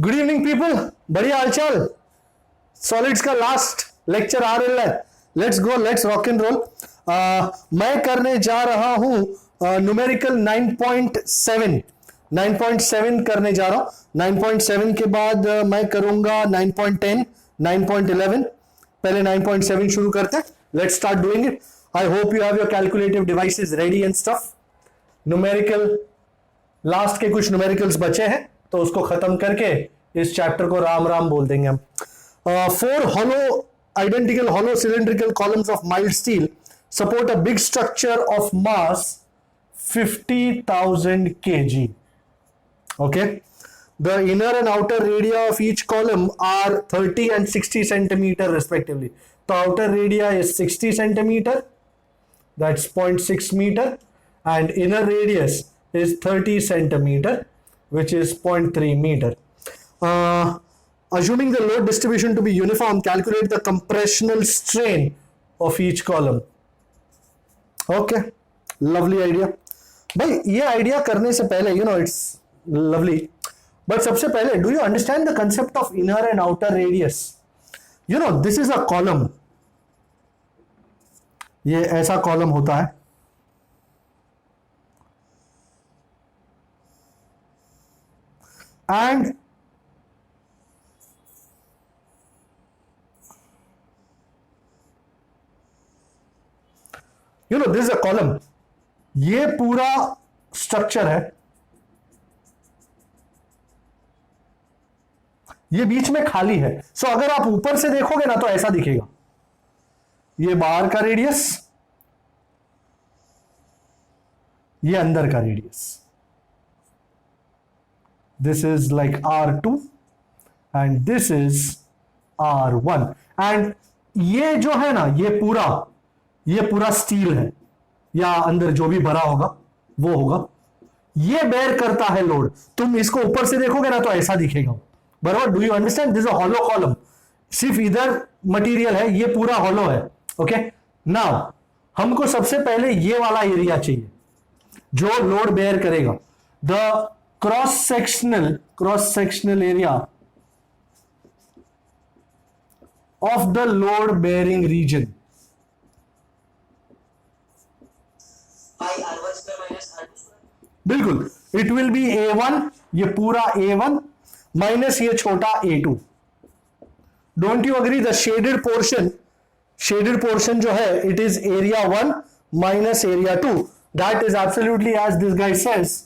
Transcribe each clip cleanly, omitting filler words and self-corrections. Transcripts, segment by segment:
Good evening people, बढ़िया हालचाल। Solids का लास्ट लेक्चर आ रहा है। Let's go, let's rock and roll. मैं करने जा रहा हूं न्यूमेरिकल 9.7 करने जा रहा हूं। 9.7 के बाद मैं करूंगा 9.10 9.11। पहले 9.7 शुरू करते हैं। Let's start doing it. I hope you have your calculative devices ready and stuff. Numerical last के कुछ न्यूमेरिकल्स बचे हैं तो उसको खत्म करके इस चैप्टर को राम राम बोल देंगे हम। 4 hollow identical hollow cylindrical columns of mild steel support a big structure of mass 50,000 kg. Okay, the inner and outer radii of each column are 30 and 60 centimeter respectively. The outer radii is 60 centimeter, that's 0.6 meter, and inner radius is 30 centimeter, which is 0.3 meter. Assuming the load distribution to be uniform, calculate the compressional strain of each column. Okay, lovely idea. भाई ये idea करने से पहले it's lovely, but सबसे पहले do you understand the concept of inner and outer radius? This is a column. ये ऐसा column होता है, and this is a column. ये पूरा स्ट्रक्चर है, ये बीच में खाली है। सो अगर आप ऊपर से देखोगे ना तो ऐसा दिखेगा। ये बाहर का रेडियस, ये अंदर का radius. This is like R2 and this is R1। And ये जो है ना, ये पूरा स्टील है, या अंदर जो भी भरा होगा वो होगा। ये बेयर करता है लोड। तुम इसको ऊपर से देखोगे ना तो ऐसा दिखेगा, बराबर। Do you understand? This is a hollow column. सिर्फ इधर मटेरियल है, ये पूरा हॉलो है। ओके, नाउ हमको सबसे पहले ये वाला एरिया चाहिए जो लोड बेयर करेगा। The cross sectional area of the load bearing region. बिल्कुल, इट विल बी A1, ये पूरा A1 माइनस ये छोटा A2। Don't you agree? The shaded portion जो है, it is area 1 minus area 2। That is absolutely as this guy says,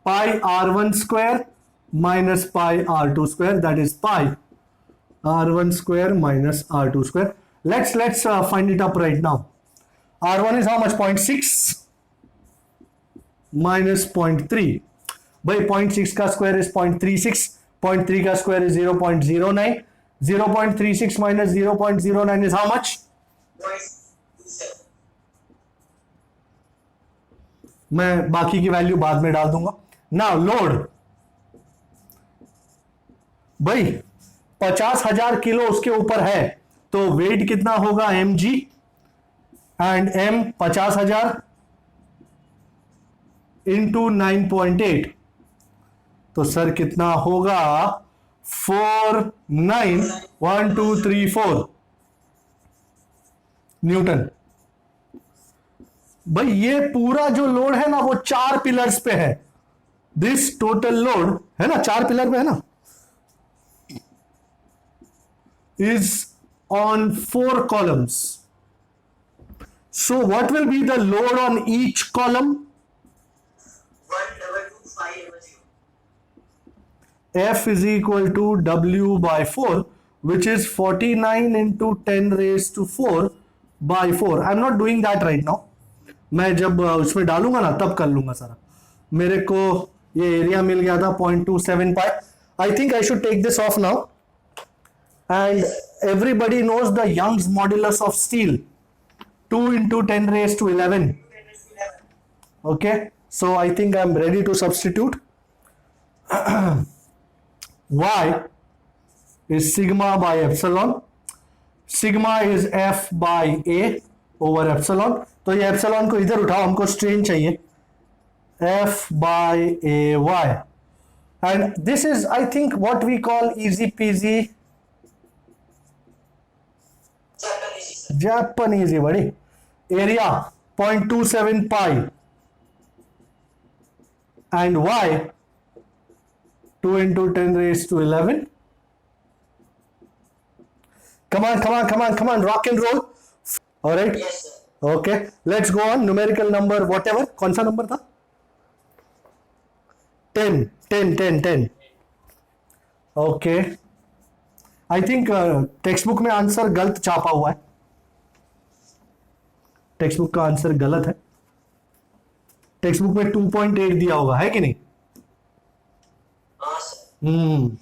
pi R1 square minus pi R2 square, that is pi R1 square minus R2 square. Let's find it up right now. R1 is how much? 0.6 minus 0.3. भाई 0.6 का square is 0.36, 0.3 का square is 0.09, 0.36 minus 0.09 is how much? 0.27. मैं बाकी की value बाद में डाल दूंगा। नाउ लोड, भाई 50,000 किलो उसके ऊपर है तो वेट कितना होगा? mg, एंड m 50,000 इंटू 9.8, तो सर कितना होगा? 491,234 न्यूटन। भाई ये पूरा जो लोड है ना वो 4 पिलर्स पे है। दिस टोटल लोड है ना 4 पिलर पे है ना, is on 4 columns. So what will be the load on each column? 1,225 F is equal to W by 4, which is 49 into 10 raised to 4 by 4. I'm not doing that right now. मैं जब उसमें डालूंगा ना तब कर लूंगा सारा। मेरे को ये एरिया मिल गया था 0.27 pi. I think I should take this off now. And everybody knows the Young's modulus of steel. 2 into 10 raised to 11. Okay, so I think I'm ready to substitute. Y is sigma by epsilon. Sigma is F by A over epsilon. तो ये epsilon को इधर उठाओ, हमको strain चाहिए। F by AY and this is, I think, what we call easy peasy Japanese buddy. Area 0.27 pi and y 2 into 10 raised to 11. Come on, rock and roll. All right. Yes, sir. Okay, let's go on. Numerical number whatever. कौन सा number था? 10. Okay. I think text book में answer गलत छापा हुआ है. Text book का answer गलत है. टेक्स्ट बुक में 2.8 दिया होगा, है कि नहीं? हाँ सर.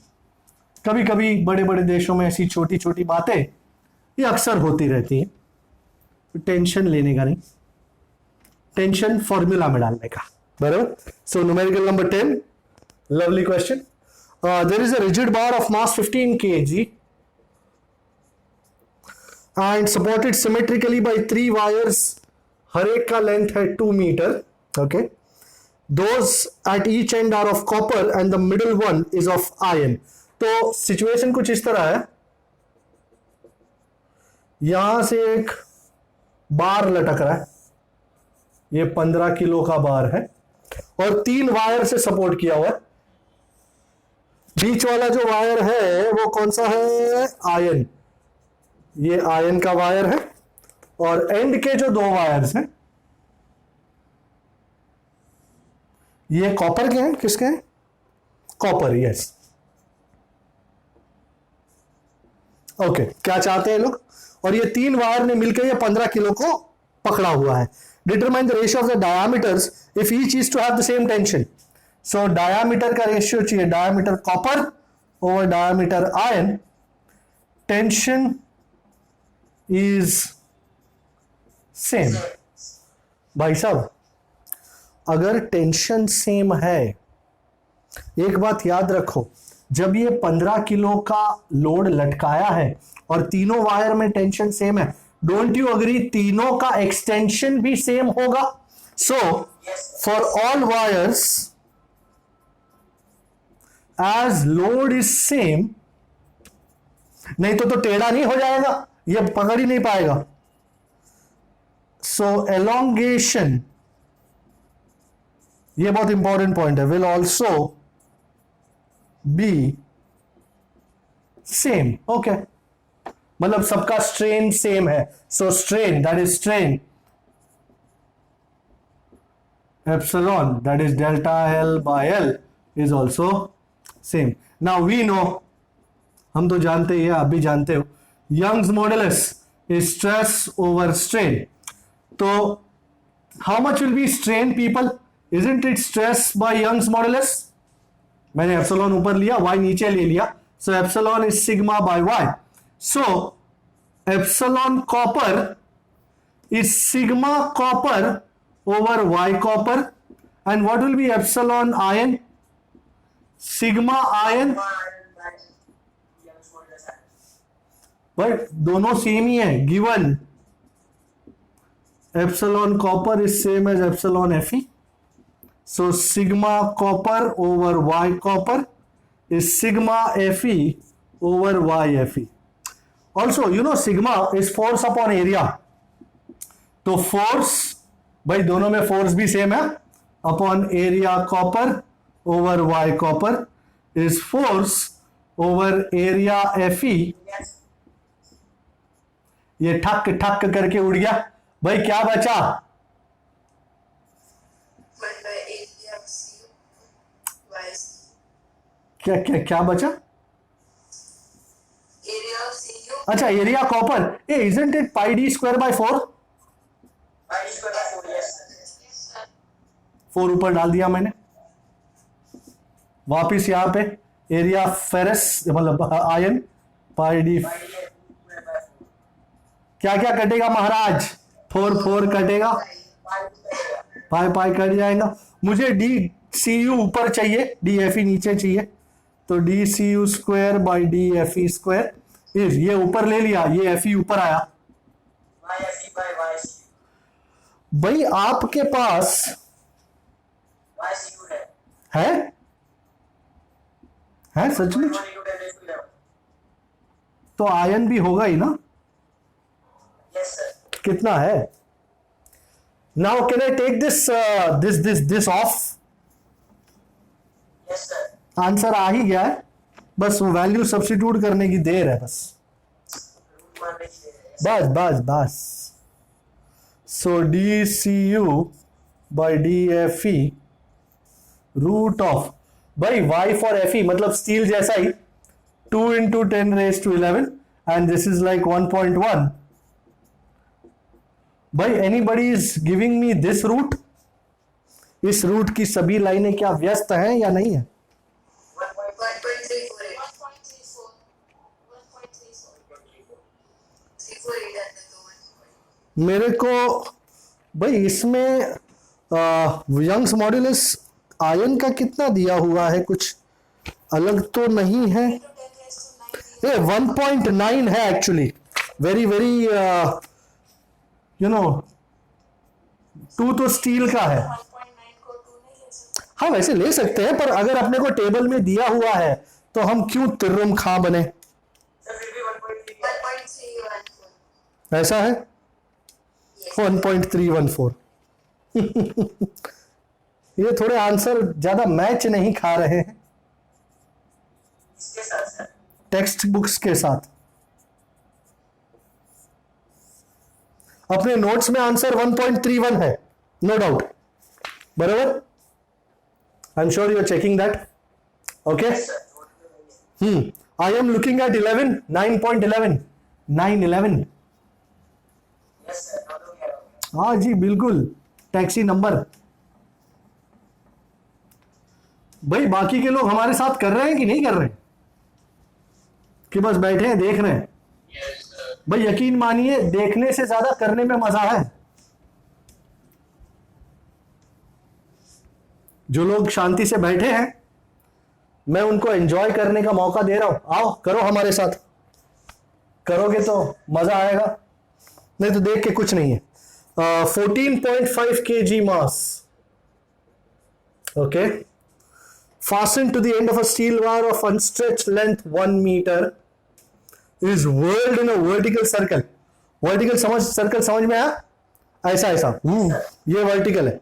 कभी कभी बड़े बड़े देशों में ऐसी छोटी छोटी बातें ये अक्सर होती रहती हैं. टेंशन लेने का नहीं, टेंशन फॉर्मूला में डालने का. बराबर. So numerical number 10. Lovely question. There is a rigid bar of mass 15 kg and supported symmetrically by 3 wires. हर एक का लेंथ है 2 metre. Okay. Those at each end are of copper and the middle one is of iron. तो situation कुछ इस तरह है. यहां से एक बार लटक रहा है, ये 15 किलो का बार है और 3 वायर से सपोर्ट किया हुआ है. बीच वाला जो वायर है वो कौन सा है? आयन. ये आयन का वायर है और एंड के जो 2 वायर्स हैं ये कॉपर के हैं. किसके हैं? कॉपर. यस. ओके. क्या चाहते हैं लोग? और ये 3 वायर ने मिलकर ये 15 किलो को पकड़ा हुआ है. Determine the ratio of the diameters if each is to have the same tension. So diameter का रेशियो चाहिए. Diameter copper over diameter iron. Tension is same. भाई साहब, अगर टेंशन सेम है, एक बात याद रखो, जब ये 15 किलो का लोड लटकाया है और तीनों वायर में टेंशन सेम है, डोंट यू अग्री तीनों का एक्सटेंशन भी सेम होगा? So for all wires as load is same, नहीं तो टेढ़ा नहीं हो जाएगा, ये पकड़ ही नहीं पाएगा. सो एलोंगेशन, ये बहुत इंपॉर्टेंट पॉइंट है, will also be same. Okay. मतलब सबका स्ट्रेन सेम है. So strain, that is strain epsilon, that is delta L by L, is also same. Now we know, हम तो जानते ही है, आप भी जानते हो, Young's modulus is stress over strain. तो how much will be strain people? Isn't it stress by Young's modulus? मैंने एप्सिलॉन ऊपर लिया, y नीचे ले लिया. So epsilon is sigma by y. So epsilon copper is sigma copper over y copper. And what will be epsilon iron? Sigma iron. But दोनों same ही है. Given epsilon copper is same as epsilon Fe. So sigma copper over y copper is sigma Fe over y Fe. Also, you know sigma is force upon area. तो force, भाई दोनों में force भी same है, upon area copper over y copper is force over area Fe. ये ठक ठक करके उड़ गया. भाई क्या बचा? क्या क्या क्या बचा? अच्छा, area copper. A isn't it pi D square by 4? 4 ऊपर डाल दिया मैंने. वापिस यहां पे एरिया फेरस मतलब आयन पाई डी. क्या क्या कटेगा महाराज? 4 कटेगा, पाई कट जाएगा. मुझे डी सी यू ऊपर चाहिए, डी एफ ई नीचे चाहिए. तो D C U square by D F E square is, ये ऊपर ले लिया, ये एफ ई ऊपर आया. भाई आपके पास है है सचमुच? 1.1 into 10 raised to 11. तो आयन भी होगा ही ना? Yes, sir. कितना है? Now can I take this off? Yes, sir. Answer आ ही गया है, बस वो वैल्यू सब्स्टिट्यूट करने की देर है बस. Root मान लीजिए. Yes. बस बस बस. So D C U by D F E root of, भाई वाई फॉर एफ ई मतलब स्टील जैसा ही, 2 into 10 raised to 11 and this is like 1.1. भाई anybody is giving me this route? इस रूट की सभी लाइनें क्या व्यस्त हैं या नहीं है? 1.34. 1.34. मेरे को भाई इसमें यंग्स मॉड्यूलस आयन का कितना दिया हुआ है, कुछ अलग तो नहीं है? ये 1.9 है actually. Very very you know 2 तो स्टील का है. 1.9 को 2 नहीं ले सकते. हाँ वैसे ले सकते हैं, पर अगर अपने को टेबल में दिया हुआ है तो हम क्यों तिर्रम खा बने? Sir, फिर भी 1.3 है. 1.314. ऐसा है. Yes. 1.314. ये थोड़े आंसर ज्यादा मैच नहीं खा रहे हैं इसके साथ सर. टेक्स्ट बुक्स के साथ. अपने नोट्स में आंसर 1.31 है, नो डाउट. बराबर? I am sure you are checking that. Okay. Yes, sir. I am looking at 11, 9.11, 911. Yes, sir. now तो क्या हो गया? हाँ जी बिल्कुल, टैक्सी नंबर. भाई बाकी के लोग हमारे साथ कर रहे हैं कि नहीं कर रहे हैं, कि बस बैठे हैं देख रहे हैं? Yes, sir. भाई यकीन मानिए देखने से ज्यादा करने में मजा है. जो लोग शांति से बैठे हैं मैं उनको एंजॉय करने का मौका दे रहा हूं. आओ करो हमारे साथ. करोगे तो मजा आएगा, नहीं तो देख के कुछ नहीं है. 14.5 kg mass. Okay. Fastened to the end of a steel wire of unstretched length 1 meter is whirled in a vertical circle. Vertical circle समझ में आया? ऐसा ऐसा. ये वर्टिकल है.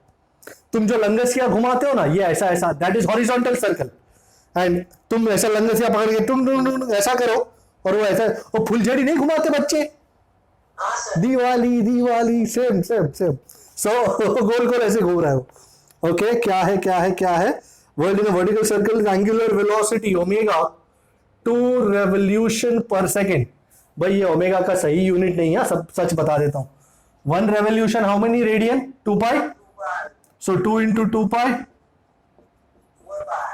तुम जो लंगसिया घुमाते हो ना, ये ऐसा ऐसा, that is horizontal circle. And तुम ऐसा लंगसिया पकड़ के तुम ऐसा करो और वो ऐसा. वो फुलझड़ी नहीं घुमाते बच्चे? हाँ sir. Diwali Diwali same same same. So गोल गोल ऐसे घूम रहा है वो. ओके. क्या है क्या है क्या है? World in a vertical circle, angular velocity omega 2 revolution पर सेकेंड. भाई ये ओमेगा का सही यूनिट नहीं है, सब सच बता देता हूं. 1 revolution how many radian? 2 pi. 2 bar. So 2 into 2 pi. 4 bar.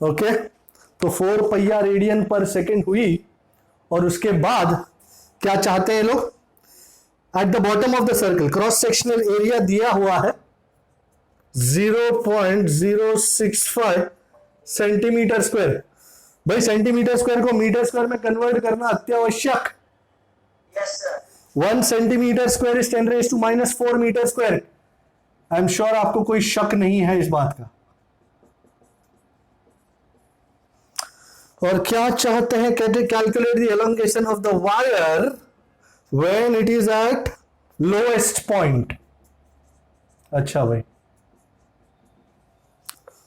Okay. तो 4 पहिया रेडियन पर सेकेंड हुई. और उसके बाद क्या चाहते हैं लोग? At the bottom of the circle cross sectional area दिया हुआ है 0.065 सेंटीमीटर स्क्वायर. भाई सेंटीमीटर स्क्वायर को मीटर स्क्वायर में कन्वर्ट करना अत्यावश्यक. Yes, sir. 1 centimetre square is 10 raised to -4 metre square. I am sure आपको कोई शक नहीं है इस बात का. और क्या चाहते हैं? Calculate the elongation of the wire when it is eight lowest point. अच्छा भाई.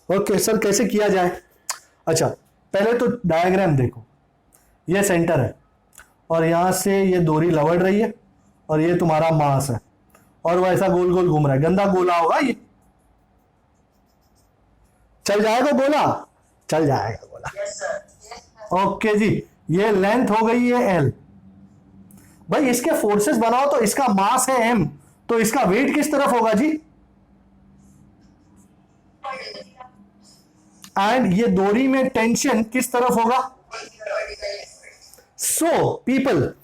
ओके सर, कैसे किया जाए? अच्छा पहले तो डायग्राम देखो. ये सेंटर है और यहां से ये डोरी लवड़ रही है और ये तुम्हारा मास है और वो ऐसा गोल गोल घूम रहा है. गंदा गोला होगा ये. चल जाएगा गोला? चल जाएगा गोला. Yes, sir. ओके जी. ये लेंथ हो गई है एल. भाई इसके फोर्सेस बनाओ तो इसका मास है एम, तो इसका वेट किस तरफ होगा जी? एंड ये डोरी में टेंशन किस तरफ होगा? So people,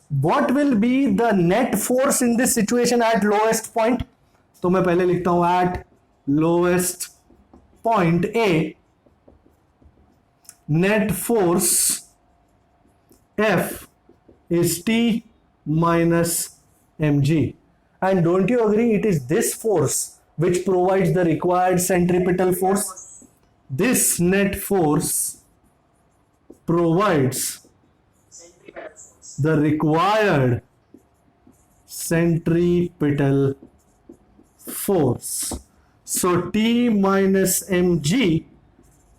what will be the net force in this situation at lowest point? तो मैं पहले लिखता हूं eight lowest point A net force F is T minus mg. And don't you agree it is this force which provides the required centripetal force? This net force provides centripetal force. the required centripetal force. So T minus mg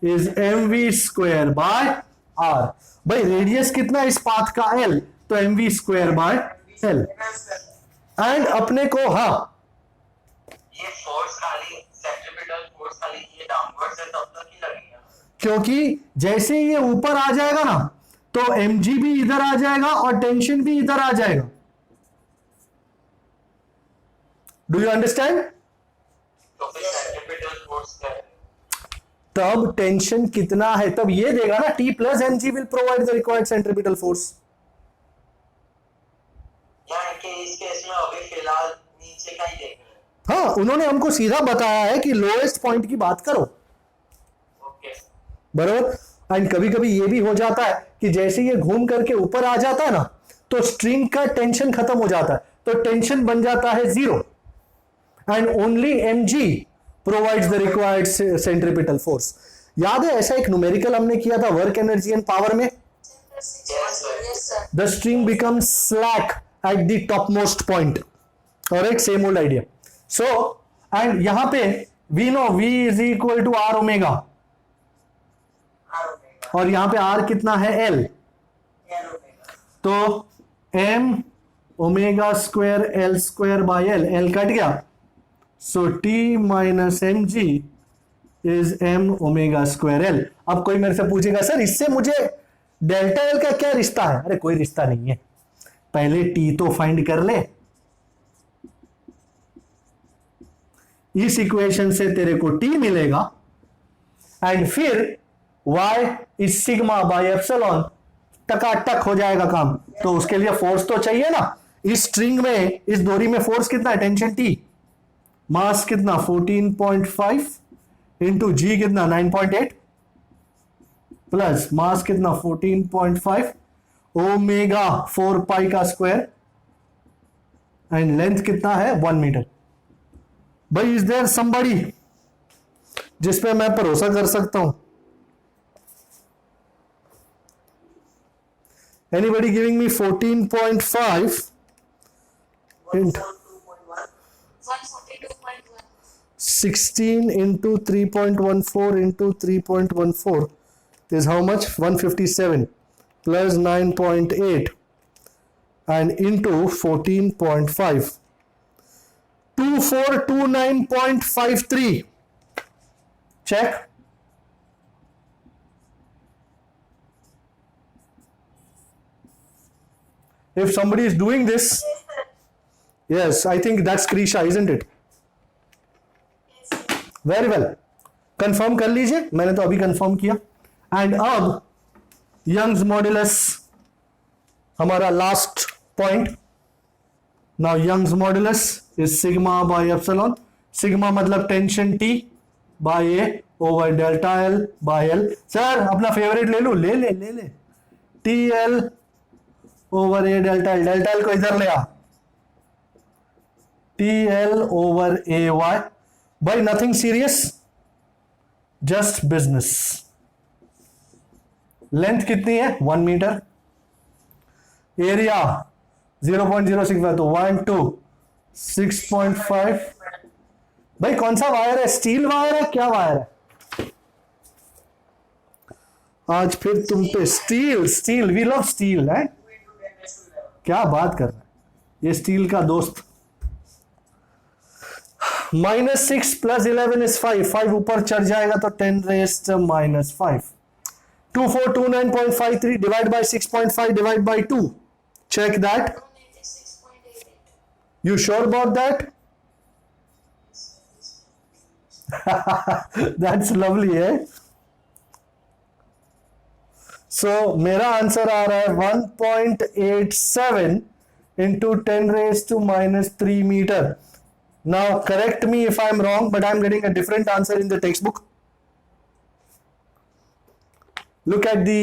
is mv square by r. भाई radius कितना है इस path का l, तो mv square by l. And अपने को ये force खाली सेंट्रीपिटल फोर्स खाली ये डाउनवर्ड से तब तक ही लगेगा, क्योंकि जैसे ये ऊपर आ जाएगा ना तो mg भी इधर आ जाएगा और टेंशन भी इधर आ जाएगा. Do you understand? तो फिर सेंट्रीपिटल फोर्स क्या है? तब टेंशन कितना है तब ये देगा ना, T plus mg will provide the required centripetal force. या कि इस केस में अभी फिलहाल नीचे का ही देख रहे हैं. हाँ, उन्होंने हमको सीधा बताया है कि लोएस्ट पॉइंट की बात करो, ओके, बरोबर. एंड कभी कभी ये भी हो जाता है कि जैसे ये घूम करके ऊपर आ जाता है ना तो स्ट्रिंग का टेंशन खत्म हो जाता है, तो टेंशन बन जाता है 0 and only mg provides the required centripetal force. याद है ऐसा एक न्यूमेरिकल हमने किया था वर्क एनर्जी एंड पावर में. Yes, sir. The string becomes slack at the topmost point. Alright, same old idea. So, and यहाँ पे we know v is equal to r omega R omega, और यहाँ पे r कितना है l, L omega, तो m omega square l square by l cut गया. So t minus mg is m omega square l. अब कोई मेरे से पूछेगा सर इससे मुझे डेल्टा l का क्या रिश्ता है? अरे कोई रिश्ता नहीं है, पहले t तो फाइंड कर ले. इस इक्वेशन से तेरे को t मिलेगा एंड फिर y is sigma by epsilon, टकाटक हो जाएगा काम. तो उसके लिए फोर्स तो चाहिए ना. इस स्ट्रिंग में इस डोरी में फोर्स कितना है? Tension t. मास कितना? 14.5 इंटू जी कितना? 9.8 प्लस मास कितना? 14.5 ओमेगा 4 पाई का स्क्वायर एंड लेंथ कितना है? 1 मीटर. भाई इज देयर समबडी जिस पे मैं भरोसा कर सकता हूं? Anybody giving me 14.5 into 142.1. 16 into 3.14 into 3.14 is how much? 157 plus 9.8 and into 14.5. 2429.53. Check. If somebody is doing this, yes, I think that's Krisha, isn't it? Very well, confirm कर लीजिए, मैंने तो अभी कंफर्म किया. एंड अब यंग्स मॉड्यूलस हमारा last point. Now Young's modulus is sigma by epsilon. Sigma मतलब tension T by A over delta L by L. Sir अपना फेवरेट ले लू, ले ले ले ले T L over A delta L. Delta L को इधर ले आ, T L over A Y. By nothing serious, just business. Length कितनी है? 1 मीटर. एरिया 0.065, तो 1 2 6.5. भाई कौन सा वायर है? स्टील वायर है? क्या वायर है आज फिर तुम पे? Steel, steel, we love steel है. क्या बात कर रहा है, ये स्टील का दोस्त. -6 + 11 is 5. 5 ऊपर चढ़ जाएगा तो 10 raised to -5. 2429.53 divide by 6.5 divide by 2. Check that. 196.88. You sure about that? That's lovely, eh? So मेरा आंसर आ रहा है 1.87 into 10 raised to -3 meter. Now correct me if I'm wrong, but I'm getting a different answer in the textbook. Look at the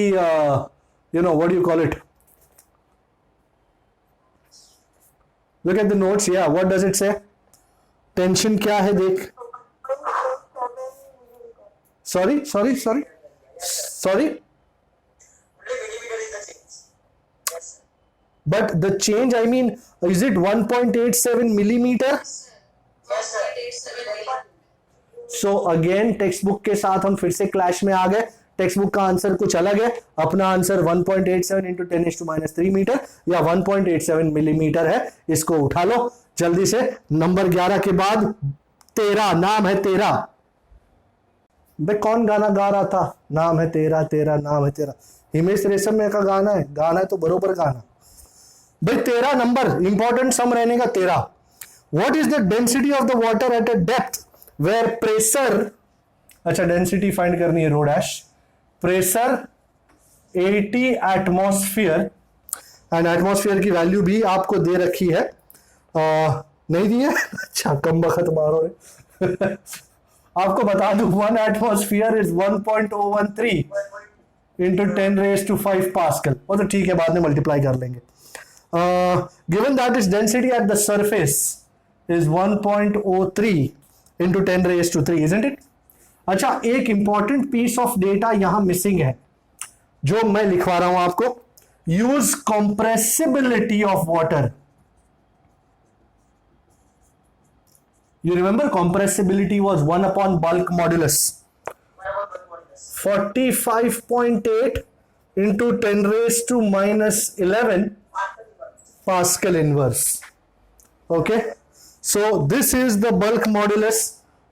what do you call it? Look at the notes. Yeah, what does it say? Tension क्या है देख. Sorry. but the change, I mean, is it 1.87 millimeter? Yes, sir. 1.87 millimeter. So again text book के साथ हम फिर से clash में आ गए. टेक्स्ट बुक का आंसर कुछ अलग है. अपना आंसर 1.87 इंटू 10⁻³ मीटर या 1.87 मिलीमीटर है. इसको उठा लो जल्दी से. नंबर 11 के बाद 13, नाम है 13. भाई कौन गाना गा रहा था? नाम है तेरा तेरा नाम है तेरा. हिमेश रेशमिया का गाना है. गाना है तो बरोबर गाना. भाई 13 नंबर इंपॉर्टेंट सम रहने का 13. What is the density of the water at a depth where pressure, अच्छा डेंसिटी फाइंड करनी है. Rho dash pressure 80 atmosphere and atmosphere की वैल्यू भी आपको दे रखी है. नहीं दी है? अच्छा कम बखत मारो रे. आपको बता दूं 1 एटमॉस्फेयर इज 1.013 इंटू 10⁵ पास्कल. वो तो ठीक है, बाद में मल्टीप्लाई कर लेंगे. Given that is density at the surface is 1.03 into 10⁻³ isn't it. अच्छा एक इंपॉर्टेंट पीस ऑफ डेटा यहां मिसिंग है जो मैं लिखवा रहा हूं आपको. Use compressibility of water. You remember compressibility was 1 upon bulk modulus. 45.8 into 10⁻⁻11 Pascal inverse. Okay. So this is the bulk modulus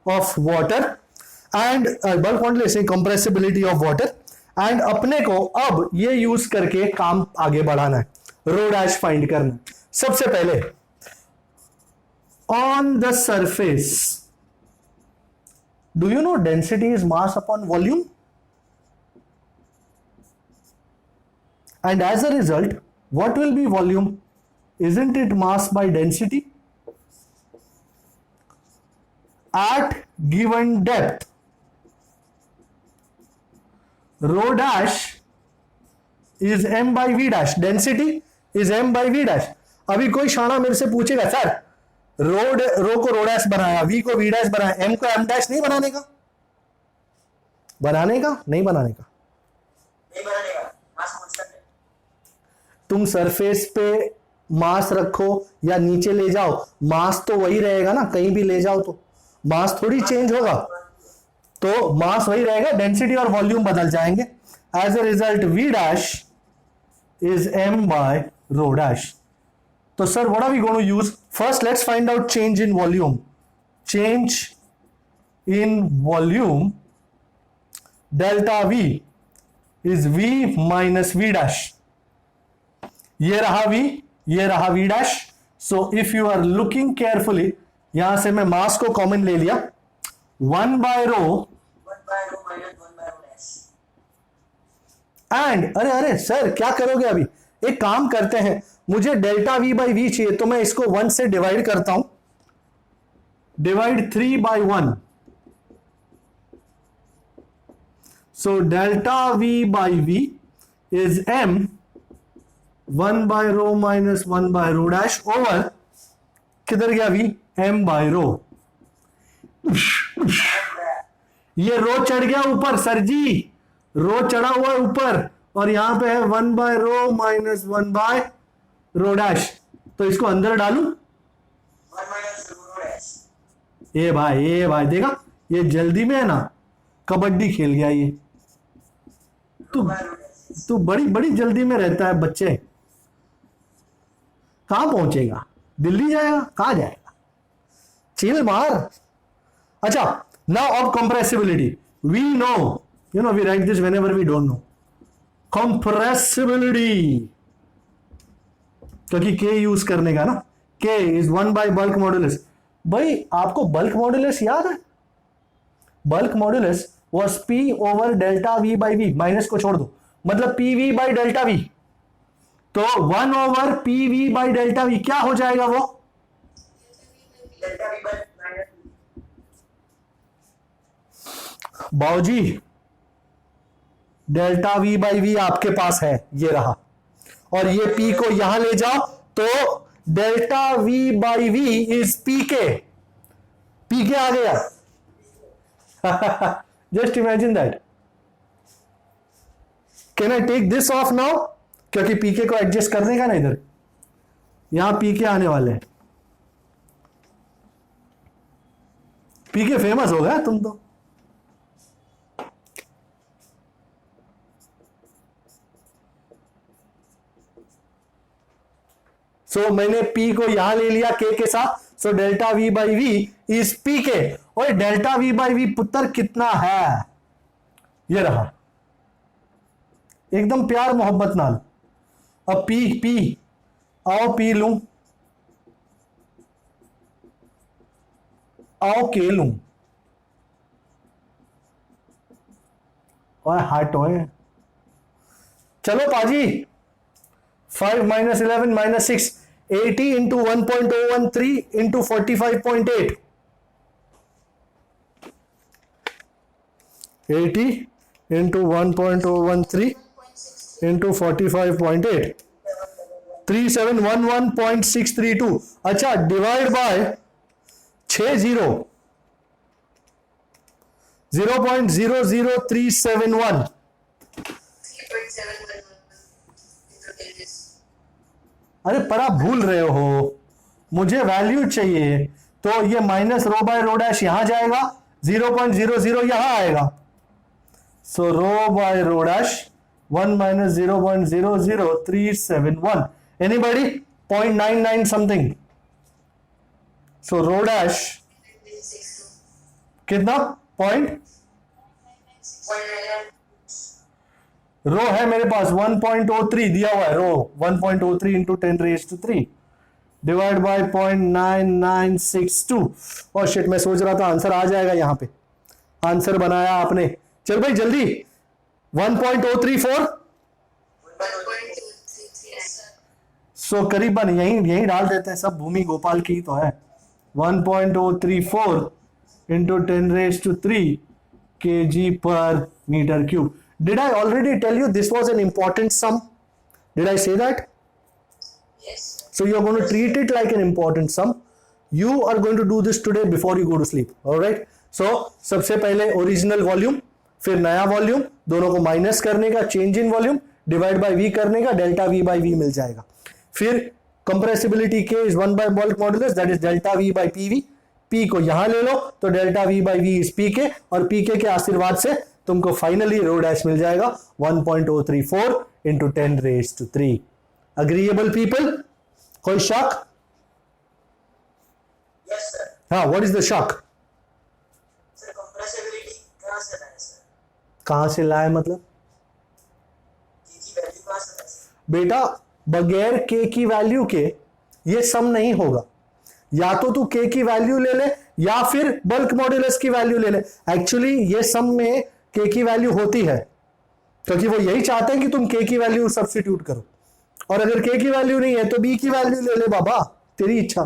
of water and bulk modulus is compressibility of water. And अपने को अब ये use करके काम आगे बढ़ाना है. Rho dash find करना है. सबसे पहले on the surface, do you know density is mass upon volume? And as a result, what will be volume? Isn't it mass by density? At given depth, rho dash is m by v dash. Density is m by v dash. अभी कोई शाना मेरे से पूछेगा sir रो को rho dash बनाया, we को we dash बनाया, एम को एम डैश नहीं बनाने का? बनाने का नहीं बनाने का? नहीं बनेगा, मास कांस्टेंट है. तुम सरफेस पे मास रखो या नीचे ले जाओ, मास तो वही रहेगा ना. कहीं भी ले जाओ तो मास थोड़ी चेंज होगा. तो मास वही रहेगा, डेंसिटी और वॉल्यूम बदल जाएंगे. As a result V dash is M by rho dash. So sir, what are we going to use? First, let's find out change in volume. Change in volume, delta V is V minus V dash. ये रहा V, ये रहा V dash. So if you are looking carefully, यहां से मैं मास को common ले लिया. 1 by rho. 1 by rho minus 1 by rho dash. And अरे सर क्या करोगे अभी? एक काम करते हैं, मुझे डेल्टा वी बाई वी चाहिए तो मैं इसको 1 से डिवाइड करता हूं. Divide 3 by 1. So delta V by V is M 1 by rho minus 1 by rho dash over किधर गया वी? एम बाय रो. ये रो चढ़ गया ऊपर सर जी, रो चढ़ा हुआ है ऊपर और यहां पे है 1 by rho minus 1 by rho dash. तो इसको अंदर डालूं. 1 minus rho dash. ये भाई देखा, ये जल्दी में है ना, कबड्डी खेल गया ये. तू बड़ी जल्दी में रहता है बच्चे. कहां पहुंचेगा? दिल्ली जाएगा? कहां जाएगा? चिल मार. अच्छा now of compressibility we know, you know we write this whenever we don't know. Compressibility क्योंकि के यूज करने का ना. के इज 1 बाय बल्क मॉडुलस. भाई आपको बल्क मॉडुलस याद है? Bulk modulus was P over delta V by V. Minus को छोड़ दो, मतलब P V by delta V. तो 1 over P V by delta V क्या हो जाएगा वो? Delta V by minus. बाऊजी डेल्टा वी बाई वी आपके पास है, ये रहा. और ये पी को यहां ले जाओ तो delta V by V is P K. P K आ गया. Just imagine that. Can I take this off now? क्योंकि पी के को एडजस्ट करने का ना इधर. यहां पी के आने वाले हैं। पी के फेमस हो गया तुम तो। सो मैंने पी को यहां ले लिया के साथ। So delta V by V is P K. और डेल्टा वी बाई वी पुत्र कितना है, ये रहा, एकदम प्यार मोहब्बत नाल। अब पी आओ पी लूं, आओ के लूं, और हार्ट होए। चलो पाजी, 5 minus 11 minus 6, 80 into 1.013 into 45.8, 80 into 1.013 into 45.8, 3711.632। अच्छा, डिवाइड बाय 60, 0.00371। 3.711 into 10 is अरे पर आप भूल रहे हो, मुझे वैल्यू चाहिए, तो ये minus rho by rho dash यहां जाएगा, 0.00 यहां आएगा। So rho by rho dash 1 minus 0.00371। Anybody? 0.99 something. So rho dash 6. कितना? पॉइंट 199. रो है मेरे पास 1.03 दिया हुआ है, rho 1.03 into 10 raise to 3 divide by 0.9962। और शिट, मैं सोच रहा था आंसर आ जाएगा, यहां पे आंसर बनाया आपने। चल भाई जल्दी, 1.034। 1.233. सो करीबन यही डाल देते हैं, सब भूमि गोपाल की तो है। 1.034 into 10 raise to 3 kg per meter cube. Did I already tell you this was an important sum? Did I say that? Yes. So you are going to treat it like an important sum. You are going to do this today before you go to sleep. All right? So सबसे पहले original volume, फिर नया volume, दोनों को minus करने का, change in volume, divide by V करने का, डेल्टा वी बाय वी मिल जाएगा। फिर compressibility K is 1 by bulk modulus, that is delta V by P V. P को यहां ले लो तो delta V by V is P K, और पी के आशीर्वाद से तुमको फाइनली रो डैश मिल जाएगा 1.034 into 10 raise to 3। Agreeable people? कोई शक? Yes, sir. हाँ, व्हाट इज द शक? Sir, compressibility कहाँ से लाए sir? कहां से लाए मतलब? K की वैल्यू कहाँ से लाए sir? बेटा बगैर के की वैल्यू के ये सम नहीं होगा। या तो तू के की वैल्यू ले ले या फिर बल्क मॉड्यूलस की वैल्यू ले ले। एक्चुअली ये सम में के की वैल्यू होती है, क्योंकि वो यही चाहते हैं कि तुम के की वैल्यू सब्स्टिट्यूट करो। और अगर के की वैल्यू नहीं है तो बी की वैल्यू ले ले बाबा, तेरी इच्छा।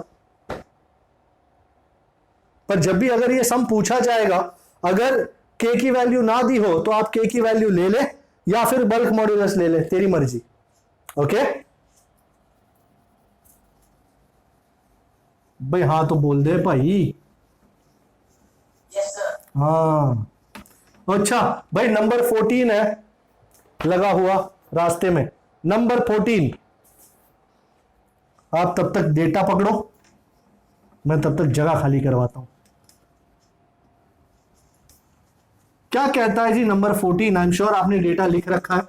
पर जब भी अगर ये सम पूछा जाएगा, अगर के की वैल्यू ना दी हो तो आप के की वैल्यू ले ले या फिर बल्क मॉड्यूलस ले ले, तेरी मर्जी। ओके भाई, हाँ तो बोल दे भाई। Yes, sir. हाँ अच्छा भाई, नंबर 14 है लगा हुआ रास्ते में। नंबर 14, आप तब तक डेटा पकड़ो, मैं तब तक जगह खाली करवाता हूं। क्या कहता है जी नंबर 14? आई एम श्योर आपने डेटा लिख रखा है।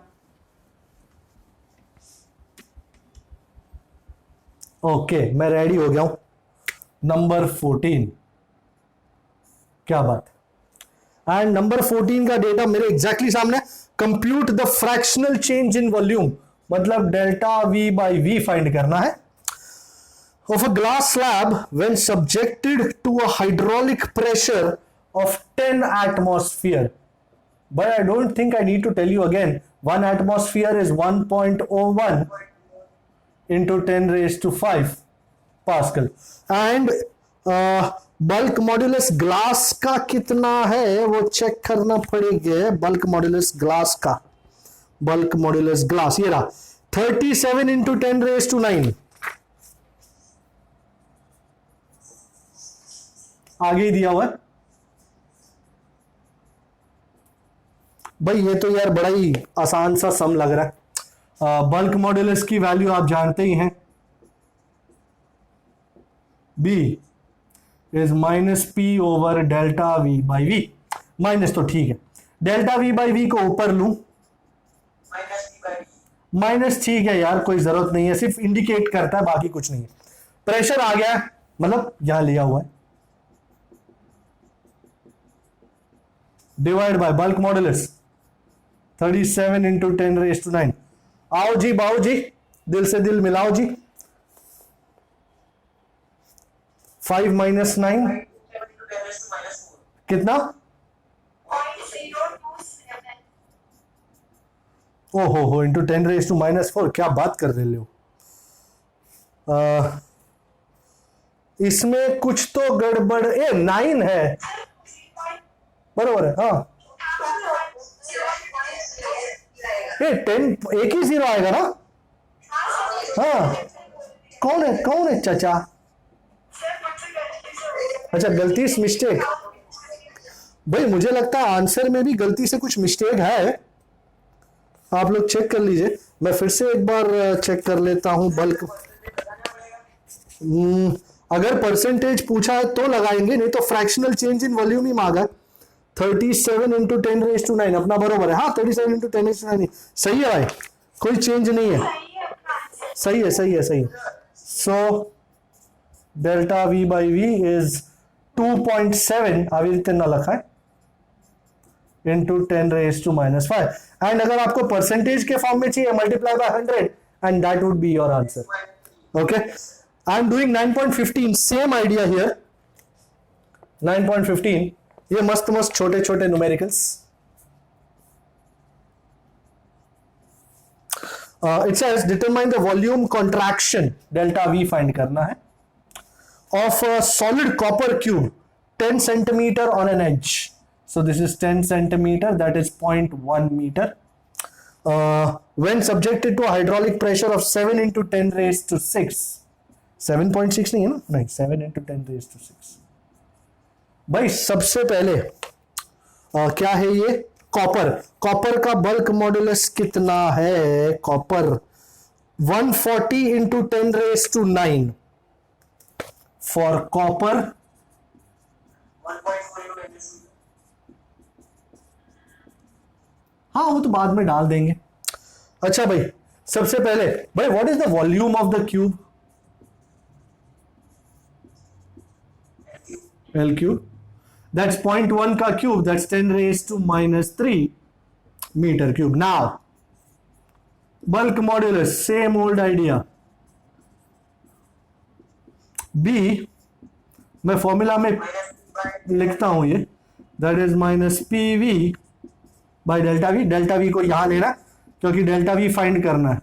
ओके, मैं रेडी हो गया हूं। नंबर 14, क्या बात है। एंड नंबर 14 का डेटा मेरे एग्जैक्टली सामने। Compute the fractional change in volume, मतलब delta V by V find करना है, of a glass slab when subjected to a hydraulic pressure of 10 atmosphere. But I don't think I need to tell you again. 1 atmosphere is 1.01 into 10 raised to 5 Pascal. And bulk modulus glass का कितना है वो check करना पड़ेगा। Bulk modulus glass का, bulk modulus glass ये रहा 37 into 10 raised to 9। आगे ही दिया हुआ है भाई। ये तो यार बड़ा ही आसान सा सम लग रहा है। बल्क मॉड्यूलस की वैल्यू आप जानते ही हैं, B is minus P over delta V by V. Minus तो ठीक है, डेल्टा V by V को ऊपर लूं, माइनस पी बाई माइनस ठीक है यार, कोई जरूरत नहीं है, सिर्फ इंडिकेट करता है, बाकी कुछ नहीं है। प्रेशर आ गया है, मतलब यहां लिया हुआ है, divide by bulk modulus 37 into 10⁻⁹। आओ जी बाओ जी, दिल से दिल मिलाओ जी। 5 माइनस 9 -4 कितना? 0.027. ओहो इंटू 10⁻⁻⁴। क्या बात कर रहे हो? इसमें कुछ तो गड़बड़, 9 है, बरोबर है, हाँ। 10 एक ही 0 आएगा ना? हाँ, कौन है चाचा? अच्छा, गलती से मिस्टेक। भाई मुझे लगता है आंसर में भी गलती से कुछ मिस्टेक है, आप लोग चेक कर लीजिए। मैं फिर से एक बार चेक कर लेता हूं। बल्क अगर परसेंटेज पूछा है तो लगाएंगे, नहीं तो फ्रैक्शनल चेंज इन वॉल्यूम ही मांगा। 37 इंटू 10⁻⁹ अपना बरोबर है, हाँ 37 इंटू 10⁻⁹ सही है भाई, कोई चेंज नहीं है, सही है। So delta V by V is 2.7 अभी इतना लिखा है इंटू 10⁻⁻⁵। एंड अगर आपको परसेंटेज के फॉर्म में चाहिए, multiply by 100 and that would be your answer. Okay, I am doing 9.15, same idea here. 9.15, ये मस्त छोटे छोटे numericals. It says determine the volume contraction, delta V find करना है, of a solid copper cube 10 centimeter on an edge. So this is 10 centimeter, that is 0.1 meter. When subjected to a hydraulic pressure of 7 into 10⁻⁶, 7.6 नहीं है ना, नहीं 7 into 10⁻⁶। भाई सबसे पहले क्या है ये? कॉपर का बल्क मॉडुलस कितना है? कॉपर 140 into 10⁻⁹ for copper 1.4 हाँ वो तो बाद में डाल देंगे। अच्छा भाई, सबसे पहले भाई what is the volume of the cube? L cube, that's 0.1 का cube, that's 10⁻³ metre cube. Now bulk modulus, same old idea. B मैं फॉर्मूला में लिखता हूं ये, that is -PV by delta V। Delta V को यहां लेना क्योंकि डेल्टा V फाइंड करना है।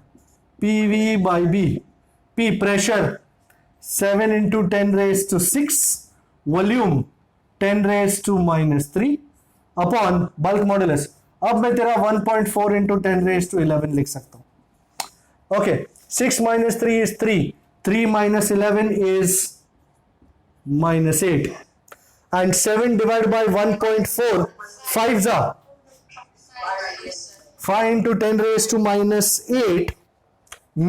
PV by B, P pressure 7 into 10⁻⁶, volume 10⁻³ upon bulk modulus. अब मैं तेरा 1.4 into 10⁻11 लिख सकता हूं। Okay, 6 - 3 is 3, 3 - 11 is -8, and 7 divided by 1.4, 5 za 5 into 10⁻⁻8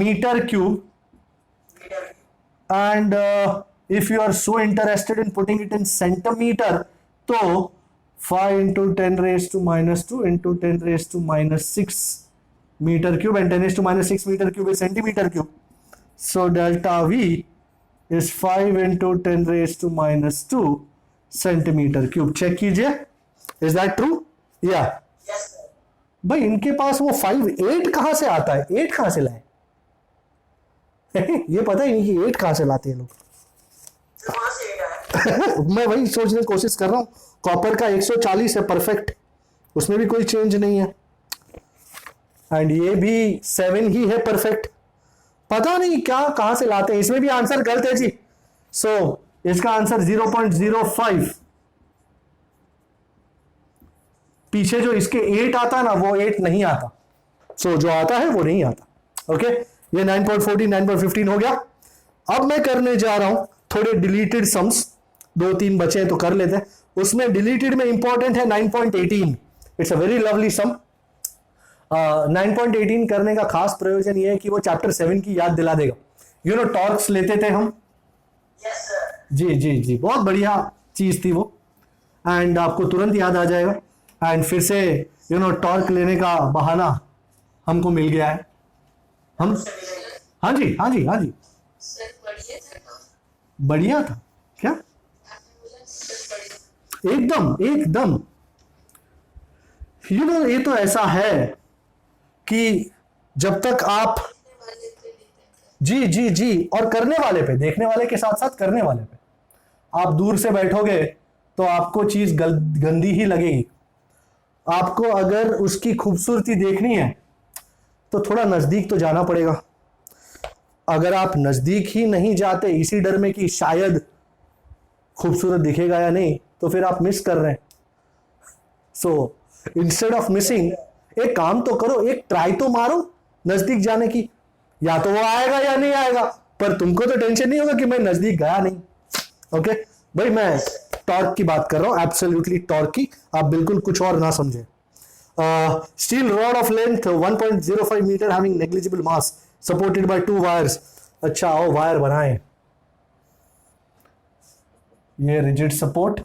meter cube. And if you are so interested in putting it in centimeter, तो 5 into 10⁻² into 10⁻⁻6 meter cube, and 10⁻6 meter cube is centimeter cube. So delta V is 5 into 10⁻² centimeter cube. Check कीजिए, is that true? Yeah. Yes, sir. भाई इनके पास वो 5 8 कहां से आता है? 8 कहां से लाए? ये पता ही नहीं कि 8 कहां से लाते हैं लोग। तो वहां से एट आया। मैं वही सोचने की कोशिश कर रहा हूं। कॉपर का 140 है परफेक्ट, उसमें भी कोई चेंज नहीं है, एंड ये भी 7 ही है परफेक्ट। पता नहीं क्या कहां से लाते हैं, इसमें भी आंसर गलत है जी। सो इसका आंसर 0.05। पीछे जो इसके 8 आता ना, वो 8 नहीं आता। सो जो आता है वो नहीं आता। ओके, ये 9.14 9.15 हो गया। अब मैं करने जा रहा हूं थोड़े डिलीटेड सम्स, 2-3 बचे हैं तो कर लेते हैं। उसमें डिलीटेड में इंपॉर्टेंट है 9.18। इट्स अ वेरी लवली सम। 9.18 करने का खास प्रयोजन ये है कि वो चैप्टर 7 की याद दिला देगा। यू नो टॉर्क्स लेते थे हम, Yes, sir. जी जी जी, बहुत बढ़िया चीज थी वो, एंड आपको तुरंत याद आ जाएगा, एंड फिर से टॉर्क लेने का बहाना हमको मिल गया है। हम हाँ जी हाँ जी हाँ जी, सर बढ़िया था तो बढ़िया था क्या, आपने बोला सर बढ़िया। एकदम एकदम। ये तो ऐसा है कि जब तक आप देखने वाले पे डिपेंड करता जी जी जी, और करने वाले पे, देखने वाले के साथ साथ करने वाले पे, आप दूर से बैठोगे तो आपको चीज गंदी ही लगेगी। आपको अगर उसकी खूबसूरती देखनी है तो थोड़ा नजदीक तो जाना पड़ेगा। अगर आप नजदीक ही नहीं जाते इसी डर में कि शायद खूबसूरत दिखेगा या नहीं, तो फिर आप मिस कर रहे हैं। सो इंस्टेड ऑफ मिसिंग, एक काम तो करो, एक ट्राई तो मारो नजदीक जाने की, या तो वो आएगा या नहीं आएगा, पर तुमको तो टेंशन नहीं होगा कि मैं नजदीक गया नहीं। ओके भाई, मैं टॉर्क की बात कर रहा हूं, एब्सोल्युटली टॉर्क की, आप बिल्कुल कुछ और ना समझे। Steel rod of length 1.05 metre having negligible mass supported by 2 wires. अच्छा आओ वायर बनाएं, ये रिजिड सपोर्ट,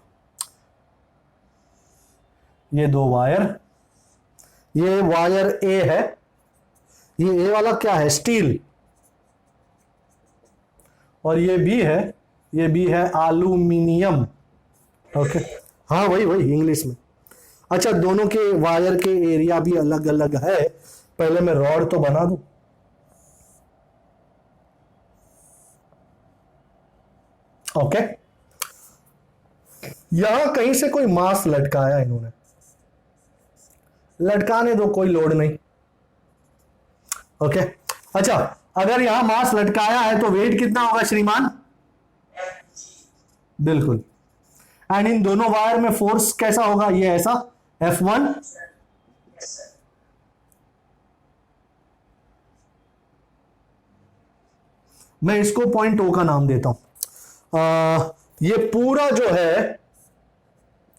ये 2 वायर, ये वायर ए है, ये ए वाला क्या है, स्टील, और ये बी है, ये बी है एल्यूमिनियम। ओके हाँ वही वही इंग्लिश में। अच्छा, दोनों के वायर के एरिया भी अलग अलग है। पहले मैं रॉड तो बना दूं, ओके। यहां कहीं से कोई मास लटकाया इन्होंने, लटकाने दो, कोई लोड नहीं। ओके अच्छा, अगर यहां मास लटकाया है तो वेट कितना होगा श्रीमान, बिल्कुल। एंड इन दोनों वायर में फोर्स कैसा होगा, ये ऐसा F1, मैं इसको पॉइंट ओ का नाम देता हूं। ये पूरा जो है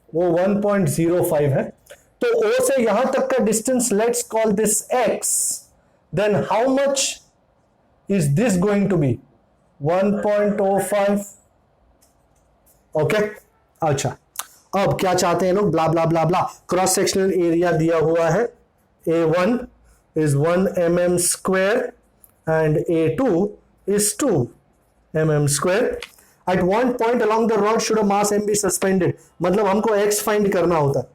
वो 1.05 है, तो O से यहां तक का distance, let's call this x, then how much is this going to be, 1.05। Okay अच्छा, अब क्या चाहते हैं लोग, blah blah blah blah, cross sectional area दिया हुआ है, A1 is 1 mm square and A2 is 2 mm square. At one point along the rod should a mass m be suspended, मतलब हमको x फाइंड करना होता है।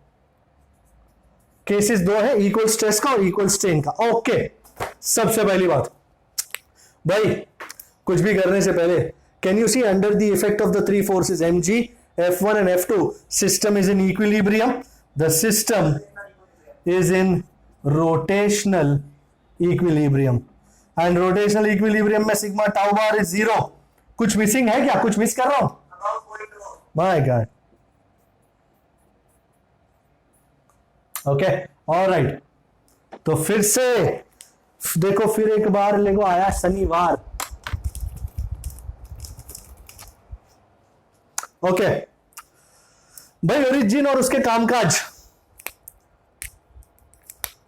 केसेस दो है, इक्वल स्ट्रेस का और इक्वल स्ट्रेन का। ओके सबसे पहली बात भाई, कुछ भी करने से पहले, can you see under the effect of the 3 forces mg, F1 and F2, system is in equilibrium. The system is in rotational equilibrium. And rotational equilibrium में sigma tau bar is 0. कुछ मिसिंग है क्या, कुछ miss कर रहा हूं, my God. Okay alright, तो फिर से देखो, फिर एक बार लेगो आया शनिवार। ओके भाई, ओरिजिन और उसके कामकाज,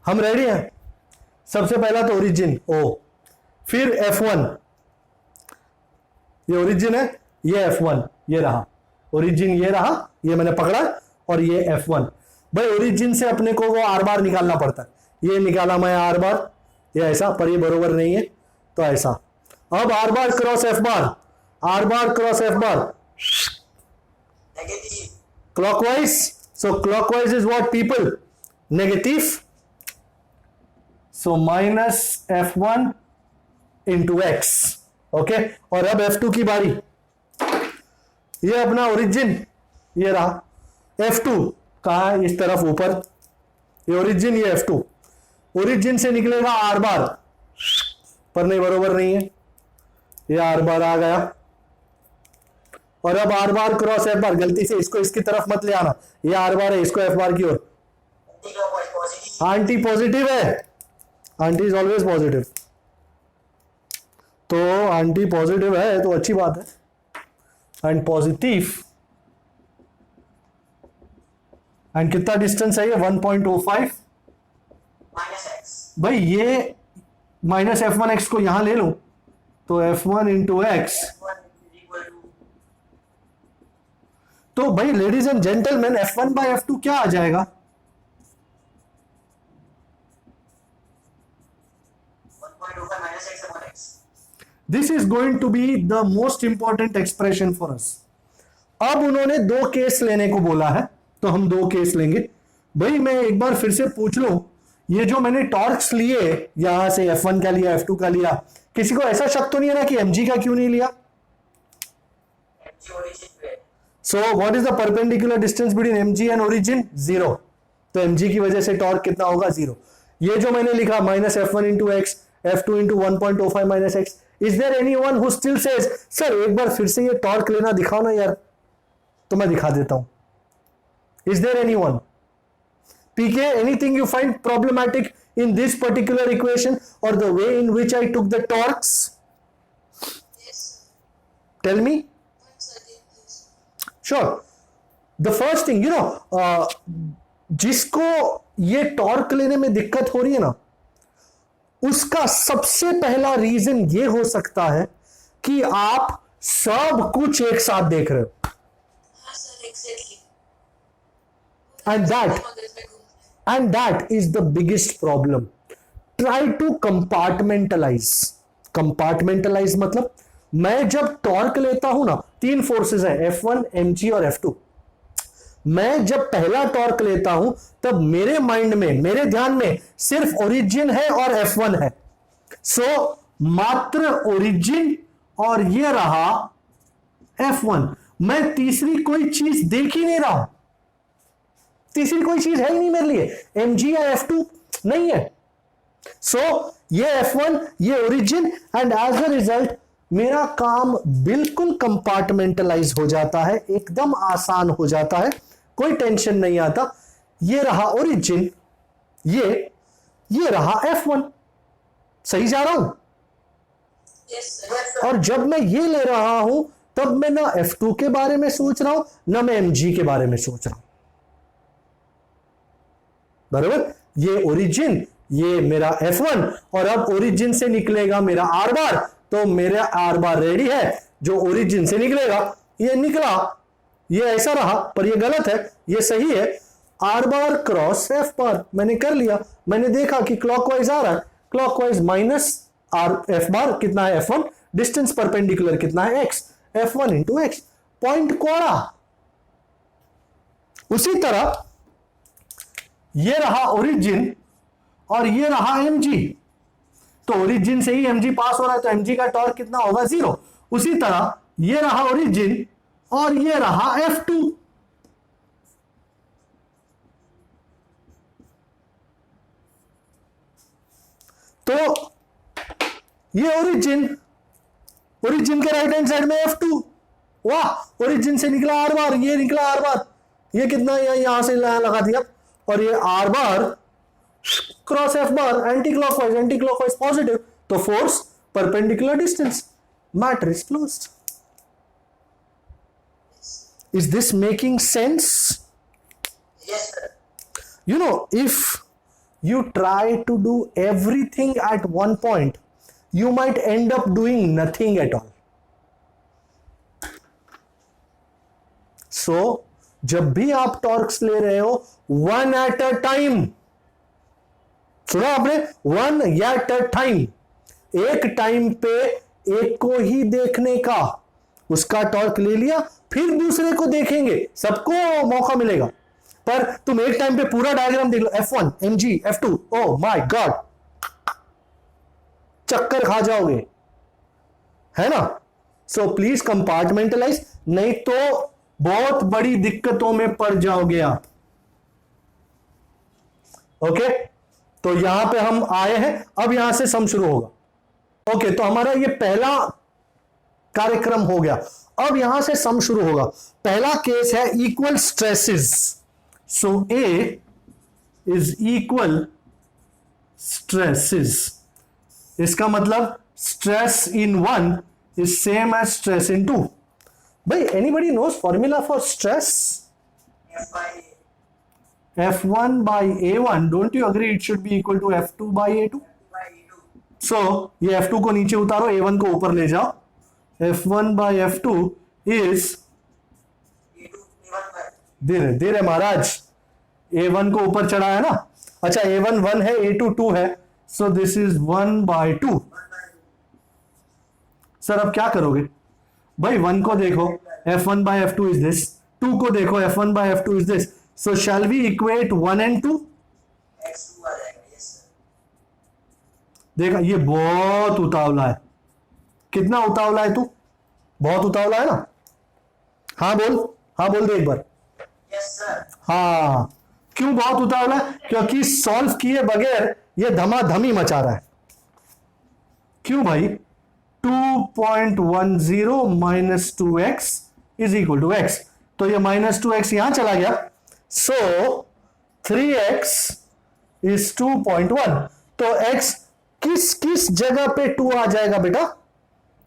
हम रेडी हैं। सबसे पहला तो ओरिजिन ओ, फिर F1, ये ओरिजिन है, ये F1, ये रहा ओरिजिन, ये रहा, ये मैंने पकड़ा, और ये F1। भाई ओरिजिन से अपने को वो आर बार निकालना पड़ता है, ये निकाला मैं आर बार, ये ऐसा, पर ये बरोबर नहीं है तो ऐसा। अब are bar cross F bar, are bar cross F bar clockwise, so clockwise is what people, negative, so minus F1 into x, okay. और अब F2 की बारी, ये अपना ओरिजिन, ये रहा F2 कहा है, इस तरफ ऊपर, ये ओरिजिन, ये F2, ओरिजिन से निकलेगा आर बार, पर नहीं बरोबर नहीं है, ये आर बार आ गया, और अब are bar cross F bar, गलती से इसको इसकी तरफ मत ले आना, ये आर बार है, इसको एफ बार की ओर, आंटी पॉजिटिव है, आंटी इज ऑलवेज पॉजिटिव, तो आंटी पॉजिटिव है तो अच्छी बात है। एंड पॉजिटिव, एंड कितना डिस्टेंस है ये, 1.05। भाई ये माइनस F1x को यहां ले लूं तो F1 इंटू एक्स तो भाई ladies and gentleman F1 by F2 क्या आ जाएगा? 1.25 minus x upon x. This is going to be the most important expression for us. अब उन्होंने दो केस लेने को बोला है, तो हम दो केस लेंगे. भाई मैं एक बार फिर से पूछ लूं, ये जो मैंने टॉर्क्स लिए यहां से F1 का लिया, F2 का लिया, किसी को ऐसा शक तो नहीं है ना कि mg का क्यों नहीं लिया? mg origin पे है. So what is the perpendicular distance between mg and origin? 0. तो mg की वजह से टॉर्क कितना होगा? 0. ये जो मैंने लिखा minus F1 into x, F2 into 1.05 minus x. Is there anyone who still says sir एक बार फिर से ये टॉर्क लेना दिखाओ ना यार? तो मैं दिखा देता हूं. Is there anyone? PK, anything you find problematic in this particular equation or the way in which I took the torques? Yes, sir. Tell me. Once again, please. Sure. The first thing, जिसको ये torque लेने में दिक्कत हो रही है ना, उसका सबसे पहला रीजन ये हो सकता है कि आप सब कुछ एक साथ देख रहे हो. हाँ सर, एग्जैक्टली. And that मगज में घूम रहा है. And that is the biggest problem. Try to compartmentalize. Compartmentalize मतलब मैं जब टॉर्क लेता हूं ना, तीन फोर्सेस हैं F1, mg और F2. मैं जब पहला टॉर्क लेता हूं तब मेरे माइंड में, मेरे ध्यान में सिर्फ ओरिजिन है और F1 है. सो मात्र ओरिजिन और ये रहा F1. मैं तीसरी कोई चीज देख ही नहीं रहा हूं. तीसरी कोई चीज है ही नहीं मेरे लिए. mg या F2 नहीं है. सो ये F1, ये origin, and as a result मेरा काम बिल्कुल कंपार्टमेंटलाइज हो जाता है, एकदम आसान हो जाता है, कोई टेंशन नहीं आता. ये रहा ओरिजिन, ये रहा F1. सही जा रहा हूं? Yes, sir. और जब मैं ये ले रहा हूं तब मैं ना F2 के बारे में सोच रहा हूं ना मैं mg के बारे में सोच रहा हूं. बराबर? ये ओरिजिन, ये मेरा F1, और अब ओरिजिन से निकलेगा मेरा R बार. तो मेरा R बार रेडी है. जो ओरिजिन से निकलेगा ये निकला, ये ऐसा रहा, पर ये गलत है, ये सही है. R बार क्रॉस F बार मैंने कर लिया. मैंने देखा कि क्लॉकवाइज आ रहा है, क्लॉकवाइज माइनस F बार कितना है? F1. डिस्टेंस परपेंडिकुलर कितना है? X. F1 into X. Point कोड़ा. उसी तरह ये रहा ओरिजिन और ये रहा mg. तो ओरिजिन से ही mg पास हो रहा है, तो mg का टॉर्क कितना होगा? 0. उसी तरह ये रहा ओरिजिन और ये रहा F2. तो ये ओरिजिन के राइट हैंड साइड में F2. वाह, ओरिजिन से निकला R बार, ये निकला R बार. ये कितना? यहां से लगा दिया. और ये R बार क्रॉस F बार, एंटी क्लॉकवाइज पॉजिटिव. तो force perpendicular distance, matter is closed. Is this making sense? Yes, sir. If you try to do everything at one point, you might end up doing nothing at all. So जब भी आप torques ले रहे हो, one at a time. सुना आपने? One at a time. एक time पे एक को ही देखने का. उसका टॉर्क ले लिया, फिर दूसरे को देखेंगे, सबको मौका मिलेगा. पर तुम एक टाइम पे पूरा डायग्राम देख लो, F1, mg, F2, oh my God, चक्कर खा जाओगे, है ना? सो प्लीज कंपार्टमेंटलाइज, नहीं तो बहुत बड़ी दिक्कतों में पड़ जाओगे आप. ओके, तो यहां पे हम आए हैं. अब यहां से सम शुरू होगा. ओके, तो हमारा ये पहला कार्यक्रम हो गया. अब यहां से सम शुरू होगा. पहला केस है equal stresses. So A is equal stresses. इसका मतलब stress in one is same as stress in two. भाई anybody knows formula for stress? F by F1 by A1. Don't you agree it should be equal to F2 by A2? by E2. So ये F2 को नीचे उतारो, A1 को ऊपर ले जाओ. F1 by F2 is E2 धीरे धीरे महाराज, a1 को ऊपर चढ़ाया ना। अच्छा a1 1 है, a2 2 है, सो दिस इज 1/2। सर अब क्या करोगे भाई? 1 को देखो f1/f2 इज दिस, 2 को देखो f1/f2 is this, so shall we equate 1 and 2? x2 आ जाएगा। Yes sir. देखा, ये बहुत उतावला है। कितना उतावला है तू? बहुत उतावला है ना? हाँ बोल, हाँ बोल दे एक बार। Yes sir. हाँ, क्यों बहुत उतावला है? क्योंकि सॉल्व किए बगैर ये धमाधमी मचा रहा है। क्यों भाई? 2.10 minus 2x is equal to x, तो ये माइनस 2x यहां चला गया, सो 3x इज 2.1। तो x किस किस जगह पे 2 आ जाएगा बेटा?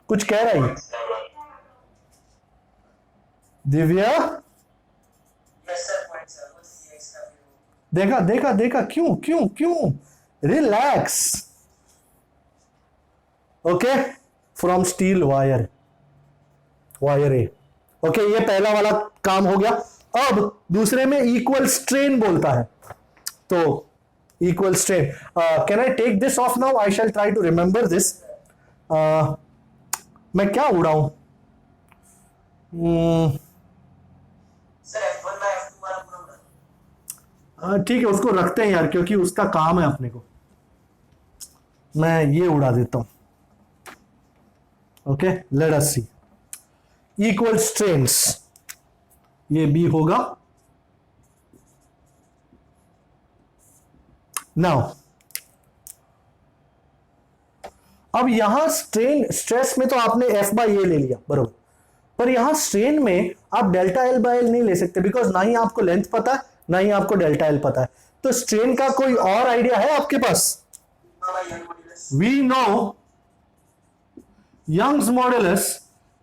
कुछ कह रहा है दिव्या? Yes sir. 0.7 x का देखा देखा देखा, क्यों क्यों क्यों? Relax. Okay, from steel wire, wire A. Okay, ये पहला वाला काम हो गया। अब दूसरे में इक्वल स्ट्रेन बोलता है, तो equal strain, can I take this off now? I shall try to remember this. मैं क्या उड़ाऊं? सर f1/f2 वाला पूरा उड़ा। ठीक है, उसको रखते हैं यार, क्योंकि उसका काम है अपने को। मैं ये उड़ा देता हूं। ओके, लेट अस सी इक्वल स्ट्रेन्स, ये बी होगा। नाउ अब यहां स्ट्रेन, स्ट्रेस में तो आपने F/A ले लिया बरोबर, पर यहां स्ट्रेन में आप डेल्टा L/L नहीं ले सकते, बिकॉज ना ही आपको लेंथ पता है, ना ही आपको डेल्टा L पता है। तो स्ट्रेन का कोई और आइडिया है आपके पास? We know Young's modulus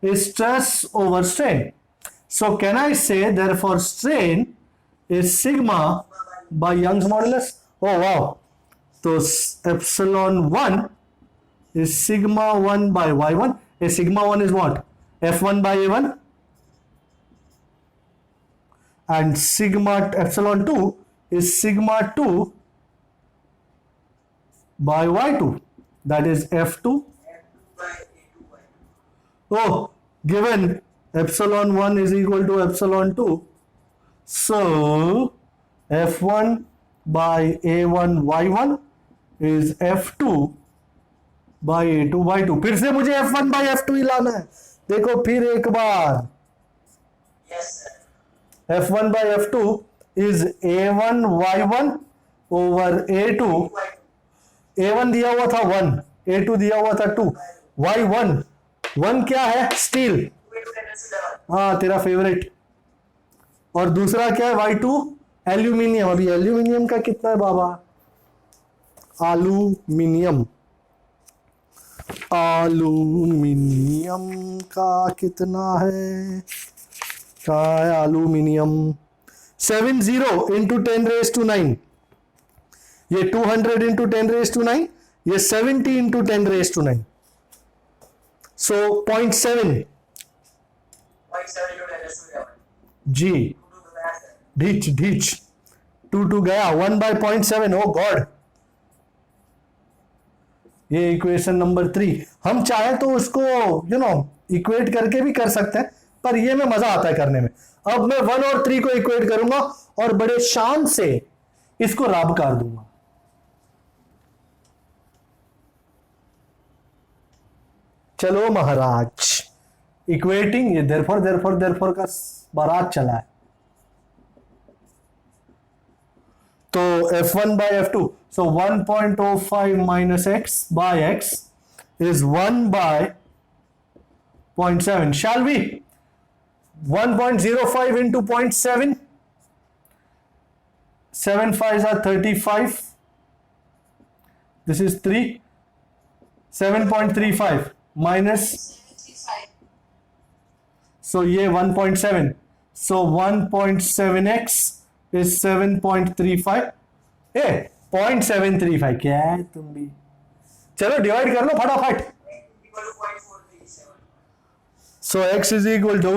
is stress over strain. So can I say therefore strain is sigma by Young's modulus? Oh wow. So epsilon 1 is sigma 1 by y1. A sigma 1 is what? F1 by a1. And sigma epsilon 2 is sigma 2 by y2. That is F2. Oh, given epsilon 1 is equal to epsilon 2, so F1 by A1 Y1 is F2 by A2 Y2। फिर से मुझे F1 by F2 ही लाना है। देखो फिर एक बार, yes sir. F1 by F2 is A1 Y1 over A2। A1 दिया हुआ था 1, A2 दिया हुआ था 2, Y1 1 क्या है? स्टील। हाँ, तेरा फेवरेट। और दूसरा क्या है? Y2 aluminium. अभी एल्यूमिनियम का कितना है बाबा? एल्यूमिनियम, एल्यूमिनियम का कितना है? क्या है एल्यूमिनियम? 70 इंटू 10⁻⁹। ये 200 इंटू 10⁻⁹, ये 70 इंटू 10⁻⁹। So 0.7 जी, ढीच ढीच 2 गया, 1 by 0.7। ओ गॉड, ये इक्वेशन नंबर 3। हम चाहे तो उसको इक्वेट करके भी कर सकते हैं, पर ये में मजा आता है करने में। अब मैं 1 और 3 को इक्वेट करूंगा और बड़े शान से इसको राबकार दूंगा। चलो महाराज, इक्वेटिंग, ये देरफोर का बारात चला है। तो F1 by F2, so 1.05 minus x by x is 1 by 0.7. Shall we? 1.05 into 0.7, 7 5s are 35. This is 3. 7.35 minus, 735. so ये 1.7, so 1.7x is 7.35। 0.735 क्या है तुम भी? चलो डिवाइड कर लो फटाफट। So x is equal to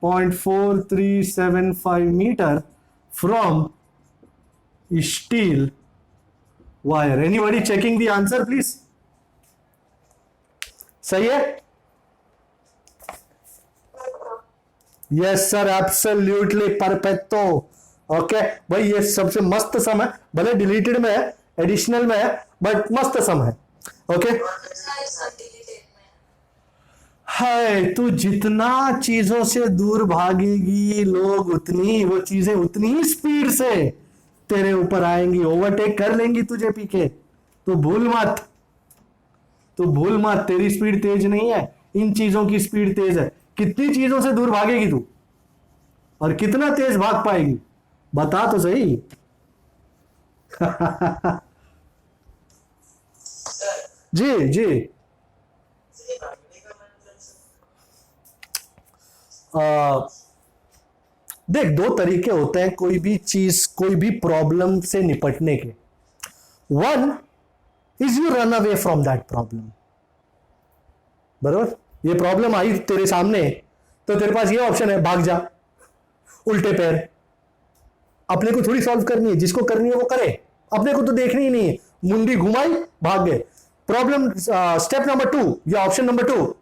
0.4375 metre from steel wire. Anybody checking the answer please. सही है? Yes sir, absolutely perfecto. Okay भाई, ये सबसे मस्त सम है, भले डिलीटेड में है, एडिशनल में है, बट मस्त सम है. ओके. सर डिलीटेड में. हाय, तू जितना चीजों से दूर भागेगी, लोग उतनी, वो चीजें उतनी ही स्पीड से तेरे ऊपर आएंगी, ओवरटेक कर लेंगी तुझे पीके. तो भूल मत, तो भूल मत, तेरी स्पीड तेज नहीं है, इन चीजों की स्पीड तेज है. कितनी चीजों से दूर भागेगी तू, और कितना तेज भाग पाएगी, बता तो सही. जी जी. देख, दो तरीके होते हैं कोई भी चीज, कोई भी प्रॉब्लम से निपटने के. One is you run away from that problem. बरोबर. ये प्रॉब्लम आई तेरे सामने, तो तेरे पास ये ऑप्शन है, भाग जा उल्टे पैर. अपने को थोड़ी सॉल्व करनी है, जिसको करनी है वो करे, अपने को तो देखनी ही नहीं है. मुंडी घुमाई, भाग गए. प्रॉब्लम स्टेप नंबर 2 या ऑप्शन नंबर 2,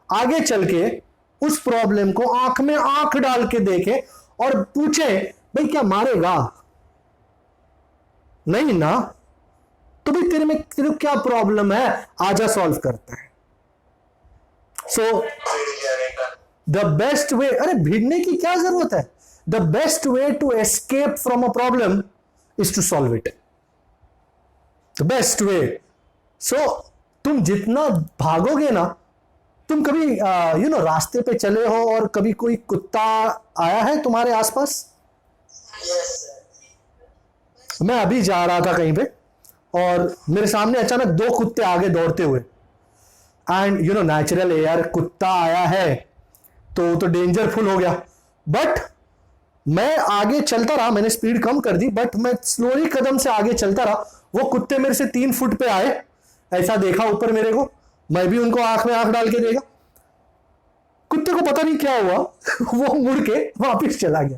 आगे चल के उस प्रॉब्लम को आंख में आंख डाल के देखे और पूछे, भाई क्या मारेगा? नहीं ना, तो भाई तेरे को क्या प्रॉब्लम है, आजा सॉल्व करते हैं. सो द बेस्ट वे, अरे भिड़ने की क्या जरूरत है? The best way to escape from a problem is to solve it. The best way. So तुम जितना भागोगे ना, तुम कभी रास्ते पे चले हो और कभी कोई कुत्ता आया है तुम्हारे आसपास? मैं अभी जा रहा था कहीं पे और मेरे सामने अचानक 2 कुत्ते आगे दौड़ते हुए. एंड नेचुरल है यार, कुत्ता आया है तो डेंजरफुल हो गया. बट मैं आगे चलता रहा, मैंने स्पीड कम कर दी, बट मैं स्लोली कदम से आगे चलता रहा. वो कुत्ते मेरे से 3 फुट पे आए, ऐसा देखा ऊपर मेरे को, मैं भी उनको आंख में आंख डाल के देखा. कुत्ते को पता नहीं क्या हुआ, वो मुड़ के वापिस चला गया.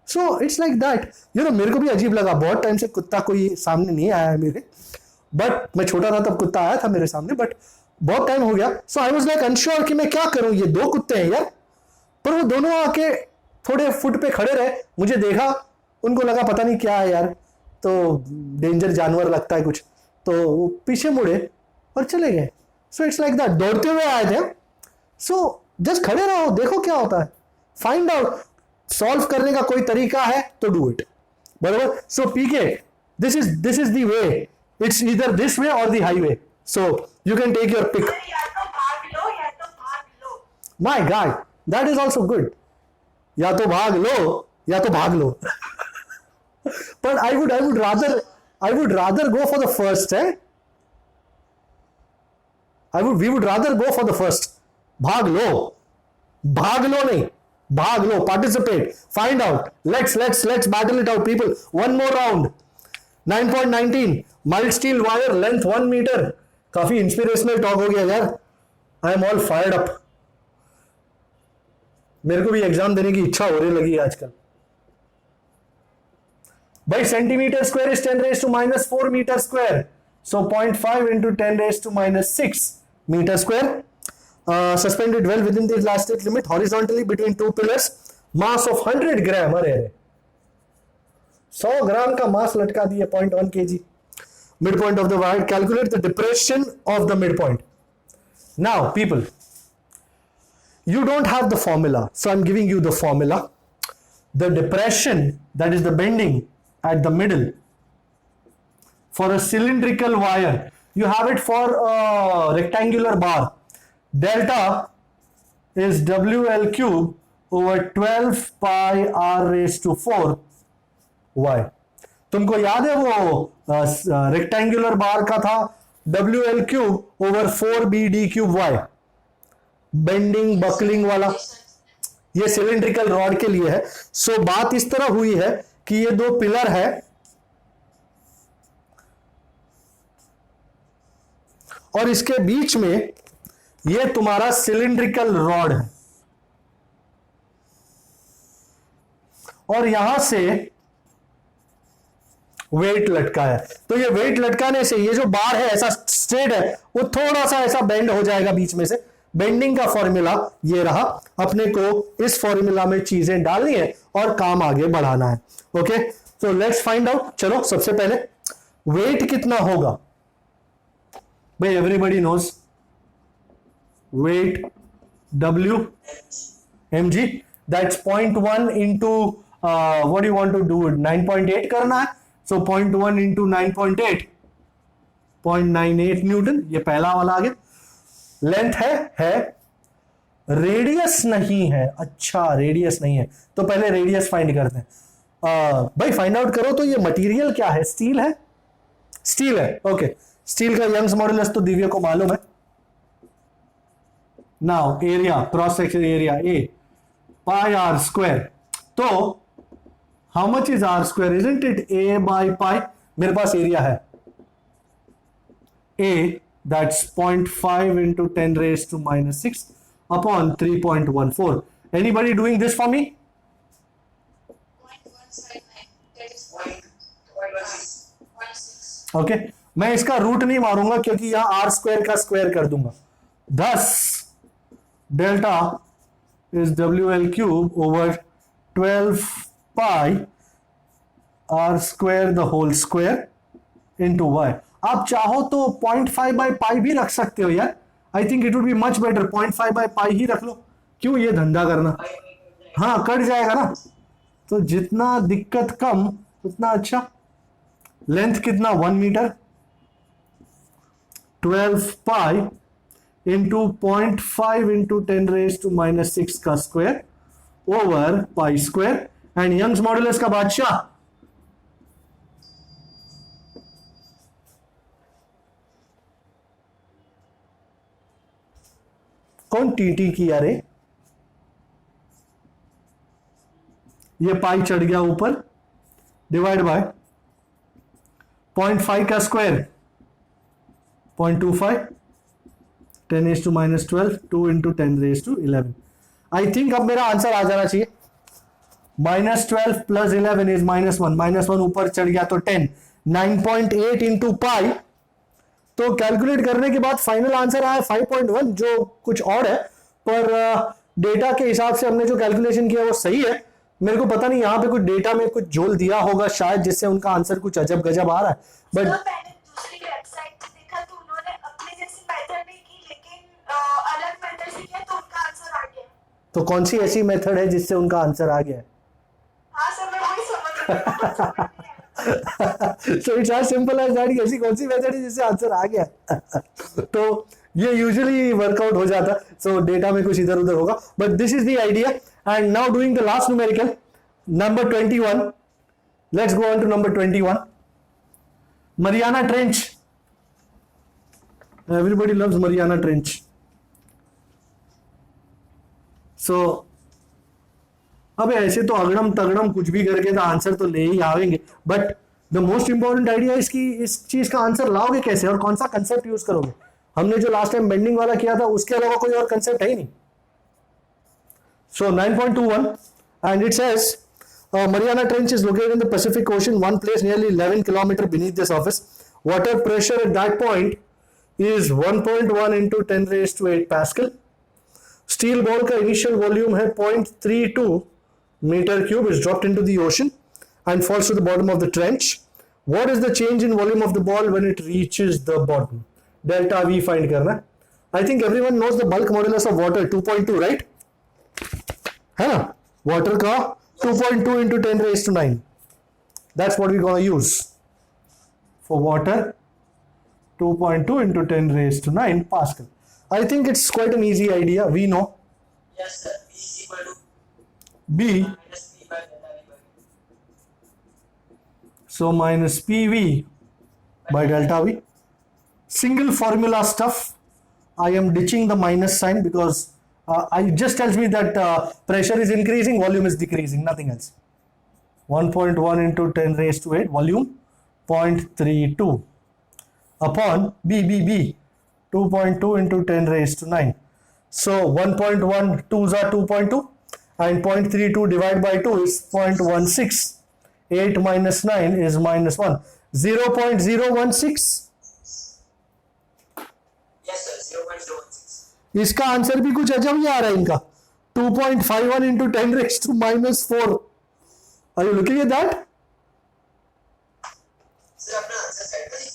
So it's like that. मेरे को भी अजीब लगा, बहुत टाइम से कुत्ता कोई सामने नहीं आया है मेरे. बट मैं छोटा था तब कुत्ता आया था मेरे सामने, बट बहुत टाइम हो गया. सो आई वाज लाइक अनश्योर कि मैं क्या करूं, ये 2 कुत्ते हैं यार. पर वो दोनों आके थोड़े फुट पे खड़े रहे, मुझे देखा, उनको लगा पता नहीं क्या है यार, तो डेंजर जानवर लगता है कुछ, तो वो पीछे मुड़े और चले गए. So it's like that. दौड़ते हुए आए थे. सो जस्ट खड़े रहो, देखो क्या होता है, फाइंड आउट. सॉल्व करने का कोई तरीका है तो डू इट. बराबर. So PK, this is the way. It's either this way or the highway. So you can take your pick. या तो भाग लो या तो भाग लो. My God, that is also good. या तो भाग लो या तो भाग लो. But I would rather go for the first, eh? We would rather go for the first. भाग लो नहीं, भाग लो. Participate, find out. Let's battle it out, people. One more round. 9.19 mild steel wire, length 1 meter. काफी inspirational talk हो गया यार. I am all fired up. मेरे को भी एग्जाम देने की इच्छा हो रही लगी आजकल. By centimeter square is 10 raised to minus 4 meter square. So 0.5 into 10 raised to minus 6 meter square. Suspended well within the elastic limit horizontally between 2 pillars. Mass of 100 gram. अरे 100 ग्राम का मास लटका दिए, 0.1 kg. Midpoint of the wire. Calculate the depression of the midpoint. Now, people, you don't have the formula, so I'm giving you the formula. The depression, that is the bending at the middle for a cylindrical wire, you have it for a rectangular bar. Delta is WL cube over 12 pi r raised to 4 y. तुमको याद है वो rectangular बार का था WL cube over 4BD cube y, bending buckling वाला. ये cylindrical rod के लिए है. सो बात इस तरह हुई है कि ये 2 पिलर है और इसके बीच में ये तुम्हारा सिलिंड्रिकल रॉड है. और यहां से वेट लटका है। तो ये वेट लटकाने से ये जो बार है ऐसा स्ट्रेट है, वो थोड़ा सा ऐसा बेंड हो जाएगा बीच में से। बेंडिंग का फॉर्मूला ये रहा, अपने को इस फॉर्मूला में चीजें डालनी है और काम आगे बढ़ाना है। ओके, तो लेट्स फाइंड आउट। चलो सबसे पहले वेट कितना होगा भाई, everybody knows weight W mg, that's 0.1 into what do you want to do it, 9.8 करना है। so 0.1 into 9.8 0.98 न्यूटन, ये पहला वाला आ गया। लेंथ है रेडियस नहीं है। अच्छा रेडियस नहीं है, तो पहले रेडियस फाइंड करते हैं। भाई फाइंड आउट करो तो ये मटेरियल क्या है, स्टील है, स्टील है। ओके, स्टील का यंग्स मॉडुलस तो दिव्य को मालूम है। Now area, cross section area A pi R square, तो how much is R square, isn't it A by pi. मेरे पास एरिया है A, that's 0.5 into 10 raised to minus 6 upon 3.14. Anybody doing this for me? 0.179. That is 0.16. Okay, मैं इसका root नहीं मारूंगा क्योंकि यहां आर स्क्वायर का स्क्वायर कर दूंगा। 10 delta is W L cube over 12 pi R square the whole square into Y. आप चाहो तो 0.5 बाई पाई भी रख सकते हो यार, I think it would be much better. 0.5 by pi ही रख लो, क्यों ये धंधा करना। हाँ कट जाएगा ना, तो जितना दिक्कत कम उतना अच्छा। लेंथ कितना, 1 metre, 12 pi into 0.5 into 10 raise to minus 6 का square over pi square. And Young's modulus का बादशाह कौन टीटी किया रे, ये पाई चढ़ गया ऊपर, डिवाइड बाय 0.5 का square 0.25, 10 raise to minus 12, 2 into 10 raise to 11। I think अब मेरा आंसर आ जाना चाहिए। -12 प्लस 11 इज -1, -1 ऊपर चढ़ गया तो 10, 9.8 इंटू पाई। तो कैलकुलेट करने के बाद फाइनल आंसर आया 5.1, जो कुछ और है, पर डेटा के हिसाब से हमने जो कैलकुलेशन किया वो सही है। मेरे को पता नहीं यहाँ पे कुछ डेटा में कुछ जोल दिया होगा शायद, जिससे उनका आंसर कुछ अजब गजब आ रहा है। बट मैंने दूसरी वेबसाइट पे देखा तो उन्होंने अपने जैसी मेथड नहीं की, लेकिन अलग मेथड से किया तो उनका आंसर आ गया। तो कौन सी ऐसी मेथड है जिससे उनका आंसर आ गया है? हाँ सर, मैं वही समझ रही हूँ। So it's as simple as that, ऐसी कौन सी मेथड है जिससे आंसर आ गया। तो ये यूजुअली वर्कआउट हो जाता, सो डेटा में कुछ इधर उधर होगा, but this is the idea. And now doing the last numerical, number 21। Let's go on to number 21, Mariana Trench. Everybody loves Mariana Trench. So अब ऐसे तो अगड़म तगड़म कुछ भी करके तो आंसर तो ले ही आवेंगे, but the most important idea इसकी इस चीज का आंसर लाओगे कैसे और कौन सा कंसेप्ट यूज करोगे। हमने जो लास्ट टाइम बेंडिंग वाला किया था उसके अलावा कोई और कंसेप्ट है ही नहीं। सो 9.21 and it says Mariana Trench is located in the Pacific Ocean, one place nearly 11 kilometers beneath the surface. Water pressure at that point is 1.1 into 10 raised to 8 Pascal. Steel ball का initial volume है 0.32 metre cube, is dropped into the ocean and falls to the bottom of the trench. What is the change in volume of the ball when it reaches the bottom? Delta V find करना है। I think everyone knows the bulk modulus of water 2.2, right? है ना, water का 2.2 into 10 raised to 9. That's what we're gonna use for water, 2.2 into 10 raised to 9 Pascal. I think it's quite an easy idea. We know Yes, sir. B is equal to B, minus P by delta V by V. so minus PV by delta V. Single formula stuff. I am ditching the minus sign because it just tells me that pressure is increasing, volume is decreasing, nothing else. 1.1 into 10 raised to 8, volume 0.32 upon B, 2.2 into 10 raised to 9. So 1.1, 2s are 2.2 and 0.32 divided by 2 is 0.16. 8 minus 9 is minus 1. 0.016. Yes, sir. 0.016. इसका answer भी कुछ अजब ही आ रहा है इनका. 2.51 into 10 raised to minus 4. Are you looking at that? Sir अपना answer set कर लीजिए.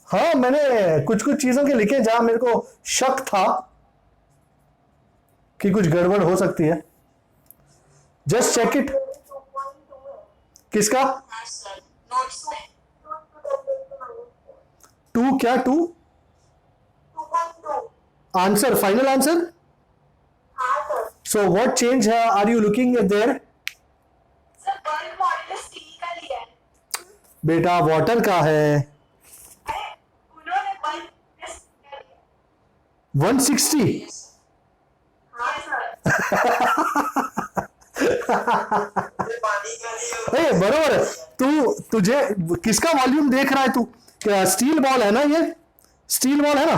हाँ, मैंने कुछ कुछ चीजों के लिखे जहां मेरे को शक था कि कुछ गड़बड़ हो सकती है. Just check it. किसका? हाँ सर, नोट्स में 2 क्या 2? 2.2. Answer, final answer. हाँ sir. So what change are you looking at there? Sir bulk modulus steel का लिया है. बेटा वाटर का है. अरे उन्होंने बल्ब स्टील का लिया. 160. हाँ सर. पानी का लिए. ए बरोबर है. तुझे किसका वॉल्यूम देख रहा है तू? क्या स्टील बॉल है ना ये? स्टील बॉल है ना?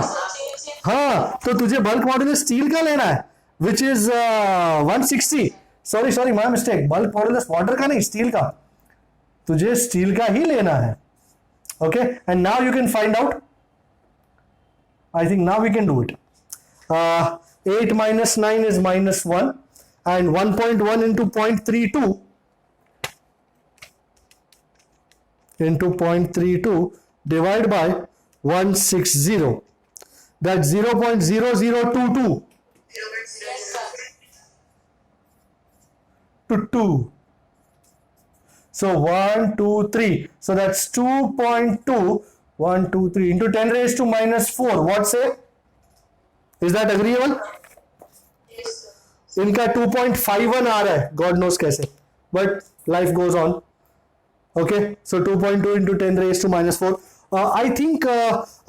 हाँ, तो तुझे बल्क मॉड्यूलस स्टील का लेना है which is 160. Sorry my mistake. Bulk modulus water का नहीं, स्टील का. तुझे स्टील का ही लेना है. Okay, and now you can find out. I think now we can do it. 8 minus 9 is minus 1 and 1.1 into 0.32 into 0.32 divided by 160. That's 0.0022 to 2. So 1, 2, 3. So that's 2.2. 1, 2, 3 into 10 raised to minus 4. What say? Is that agreeable? इनका 2.51 आ रहा है, God knows कैसे, but life goes on. Okay, so 2.2 into 10 raised to minus 4. I think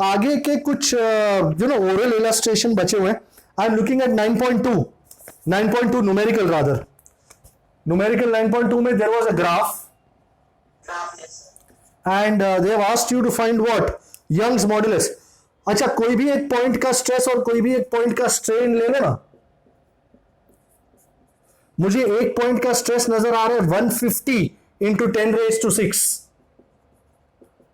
आगे के कुछ oral illustration बचे हुए हैं. I am looking at 9.2 numerical rather. Numerical 9.2 में there was a graph and they have asked you to find what? Young's modulus. अच्छा, कोई भी एक पॉइंट का स्ट्रेस और कोई भी एक पॉइंट का स्ट्रेन ले लेना. मुझे एक पॉइंट का स्ट्रेस नजर आ रहा है 150 into 10 raised to 6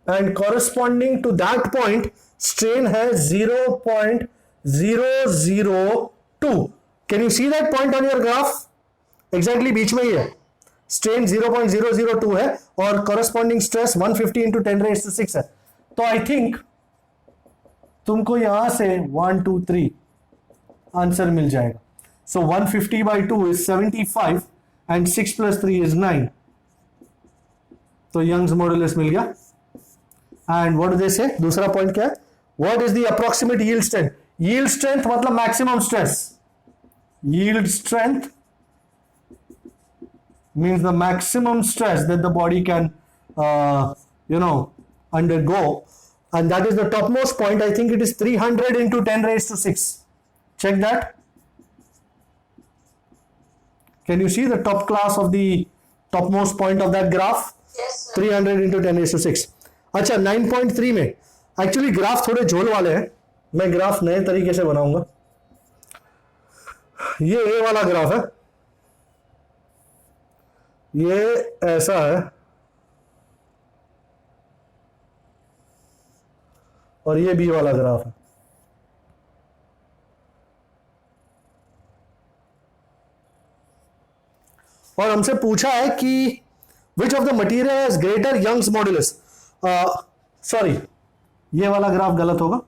and corresponding to that point strain है 0.002. Can you see that point on your graph? Exactly बीच में ही है. स्ट्रेन 0.002 है और corresponding stress 150 into 10 raised to 6 है. तो आई थिंक तुमको यहां से 1, 2, 3 आंसर मिल जाएगा. So 150 by 2 is 75 and 6 plus 3 is 9. तो यंग्स मॉडुलस मिल गया. एंड व्हाट डू दे से? दूसरा पॉइंट क्या है? What is the approximate yield strength? Yield strength मतलब maximum stress. Yield strength means the maximum stress that the body can undergo, and that is the topmost point. I think it is 300 into 10 raised to 6. Check that. Can you see the top class of the topmost point of that graph? Yes sir. 300 into 10 raised to 6. अच्छा, 9.3 में actually graph थोड़े झोल वाले हैं. मैं graph नए तरीके से बनाऊंगा. ये ए वाला ग्राफ है, ये ऐसा है और ये बी वाला ग्राफ है. और हमसे पूछा है कि which of the material has greater Young's modulus. Sorry, ये वाला ग्राफ गलत होगा.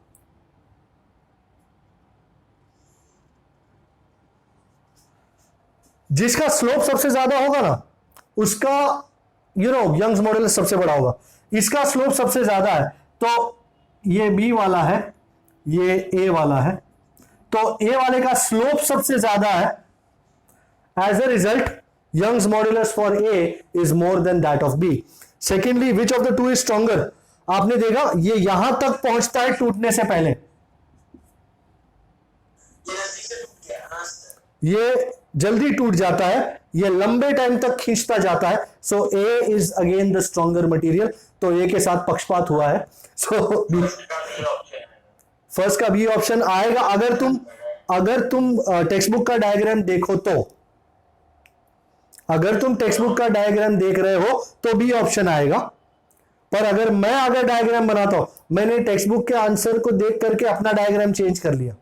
जिसका स्लोप सबसे ज्यादा होगा ना उसका यंग्स मॉडुलस सबसे बड़ा होगा. इसका स्लोप सबसे ज्यादा है तो ये बी वाला है, ये ए वाला है, तो ए वाले का स्लोप सबसे ज्यादा है. As a result Young's modulus for A is more than that of B. Secondly, which of the two is stronger? आपने देखा ये यहां तक पहुंचता है टूटने से पहले. ये जल्दी टूट जाता है, ये लंबे टाइम तक खींचता जाता है. सो A is again the stronger material. तो A के साथ पक्षपात हुआ है. सो फर्स्ट का बी ऑप्शन आएगा अगर तुम टेक्स्ट बुक का डायग्राम देखो तो. अगर तुम टेक्स्ट बुक का डायग्राम देख रहे हो तो बी ऑप्शन आएगा, पर अगर डायग्राम बनाता हूं, मैंने टेक्स्ट बुक के आंसर को देख करके अपना डायग्राम चेंज कर लिया,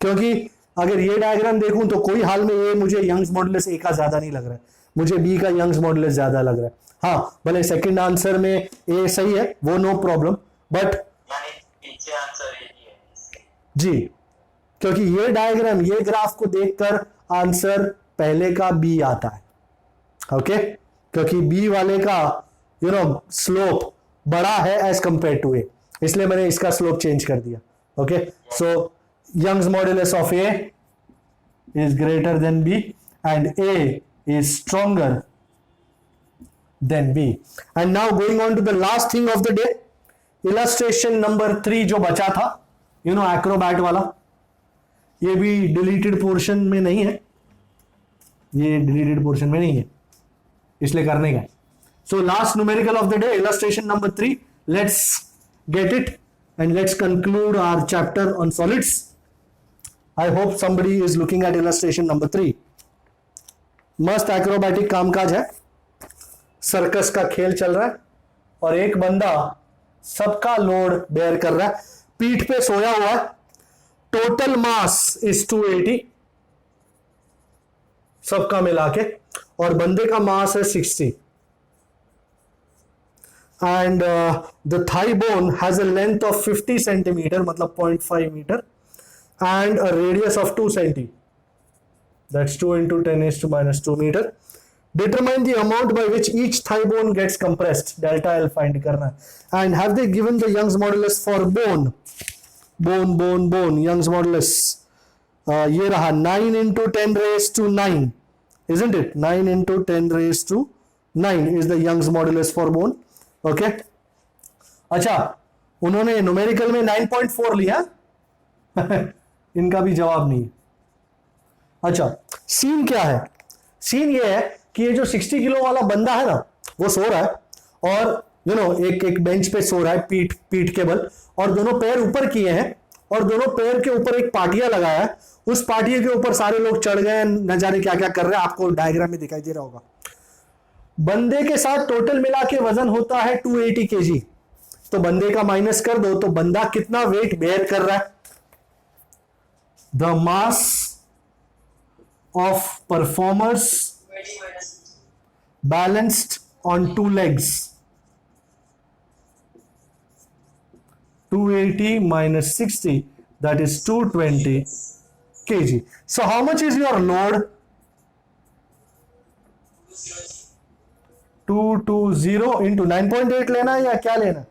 क्योंकि अगर ये डायग्राम देखूं तो कोई हाल में ये मुझे यंग्स मॉडुलस ए का ज्यादा नहीं लग रहा है, मुझे बी का यंग्स मॉडुलस ज्यादा लग रहा है। हाँ भले सेकंड आंसर में ए सही है, वो नो प्रॉब्लम, बट यानी पीछे आंसर ए ही है इसलिए। जी, क्योंकि ये डायग्राम, ये ग्राफ को देखकर आंसर पहले का बी आता है। ओके, क्योंकि बी वाले का स्लोप बड़ा है एज कंपेयर टू ए, इसलिए मैंने इसका स्लोप चेंज कर दिया। Okay, so Young's modulus of A is greater than B and A is stronger than B. And now going on to the last thing of the day, illustration number 3 जो बचा था, Acrobat वाला, ये भी deleted portion में नहीं है, ये डिलीटेड पोर्शन में नहीं है, इसलिए करने का। So last numerical of the day, illustration number 3, let's get it and let's conclude our chapter on solids. I hope somebody is looking at illustration number 3। मस्त एक्रोबैटिक कामकाज है, सर्कस का खेल चल रहा है और एक बंदा सबका लोड बेयर कर रहा है, पीठ पे सोया हुआ है, टोटल मास इज 280 सबका मिला के, और बंदे का मास है 60 and the thigh bone has a length of 50 centimetre, मतलब 0.5 metre, and a radius of 2 centi, that's 2 into 10⁻² meter. Determine the amount by which each thigh bone gets compressed, delta L find करना है, and have they given the Young's modulus for bone, Young's modulus ये रहा 9 into 10⁻⁹, isn't it? 9 into 10⁻⁹ is the Young's modulus for bone. Okay, अच्छा, उन्होंने numerical में 9.4 लिया इनका भी जवाब नहीं है। अच्छा, सीन क्या है? सीन ये है कि ये जो 60 किलो वाला बंदा है ना, वो सो रहा है और एक बेंच पे सो रहा है, पीठ के बल, और दोनों पैर ऊपर किए हैं और दोनों पैर के ऊपर एक पाटिया लगाया है, उस पाटिया के ऊपर सारे लोग चढ़ गए, न जाने क्या क्या कर रहे हैं, आपको डायग्राम में दिखाई दे रहा होगा। बंदे के साथ टोटल मिला के वजन होता है 280 kg, तो बंदे का माइनस कर दो तो बंदा कितना वेट बेयर कर रहा है? The mass of performers balanced on 2 legs, 280 minus 60, that is 220 kg. So how much is your load? 220 into 9.8 लेना है या क्या लेना?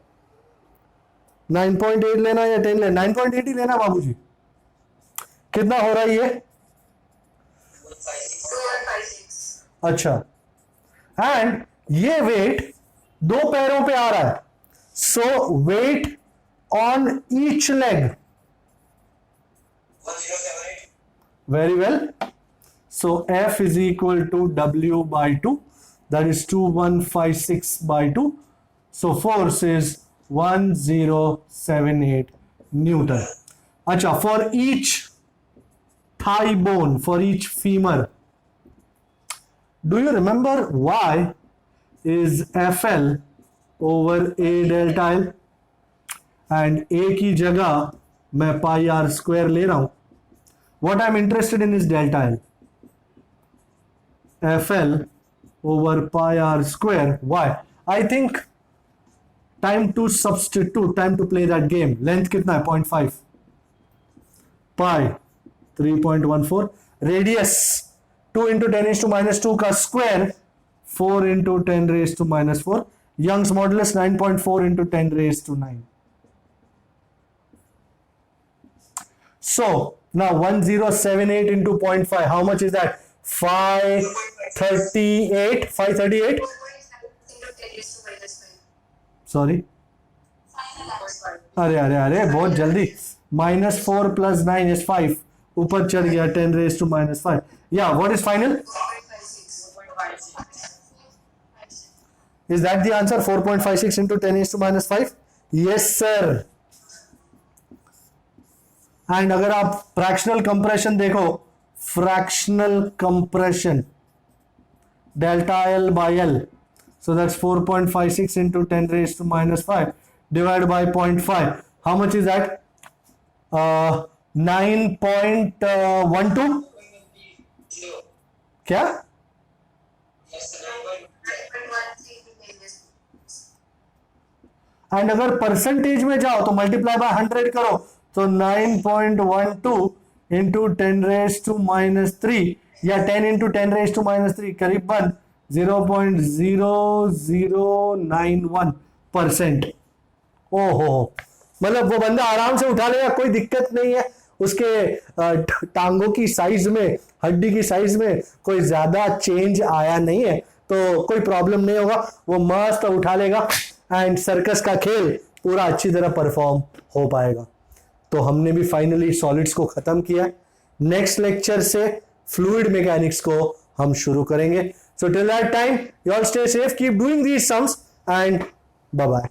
9.8 लेना है या 10 लेना? 9.8 ही लेना बाबूजी। कितना हो रहा है ये? 2156। अच्छा, एंड ये वेट 2 पैरों पे आ रहा है, so weight on each leg, 1078। Very well, so F is equal to W by 2, that is 2156 by 2, so force is 1078 Newton. अच्छा, for each thigh bone, for each femur, do you remember y is FL over A delta L, and A की जगह मैं pi r square ले रहा हूं. What I'm interested in is delta L, FL over pi r square. Why? I think time to substitute, time to play that game. Length कितना है? 0.5, pi 3.14, radius 2 into 10⁻² का square 4 into 10⁻⁴, Young's modulus 9.4 into 10⁹. So now 1078 into 0.5, how much is that? 538. 538. Sorry. अरे बहुत जल्दी, -4 + 9 is 5, ऊपर चढ़ गया 10⁻⁵. Yeah, what is final? 4.56. Is that the answer? 4.56 into 10⁻⁵? Yes sir. And अगर आप फ्रैक्शनल कंप्रेशन देखो, fractional compression delta L by L. So that's 4.56 into 10 raised to minus 5 divided by 0.5. How much is that? 9.12. क्या? And अगर percentage में जाओ तो multiply by 100 करो तो 9.12 इंटू 10 रेज टू माइनस 3 या 10 इंटू 10 रेज टू माइनस 3 करीबन 0.0091%। ओहो, मतलब वो बंदा आराम से उठा लेगा, कोई दिक्कत नहीं है। उसके टांगों की साइज में, हड्डी की साइज में कोई ज्यादा चेंज आया नहीं है, तो कोई प्रॉब्लम नहीं होगा, वो मस्त उठा लेगा एंड सर्कस का खेल पूरा अच्छी तरह परफॉर्म हो पाएगा। तो हमने भी फाइनली सॉलिड्स को खत्म किया। नेक्स्ट लेक्चर से फ्लूइड मैकेनिक्स को हम शुरू करेंगे। So till that time you all stay safe, keep doing these sums and bye bye.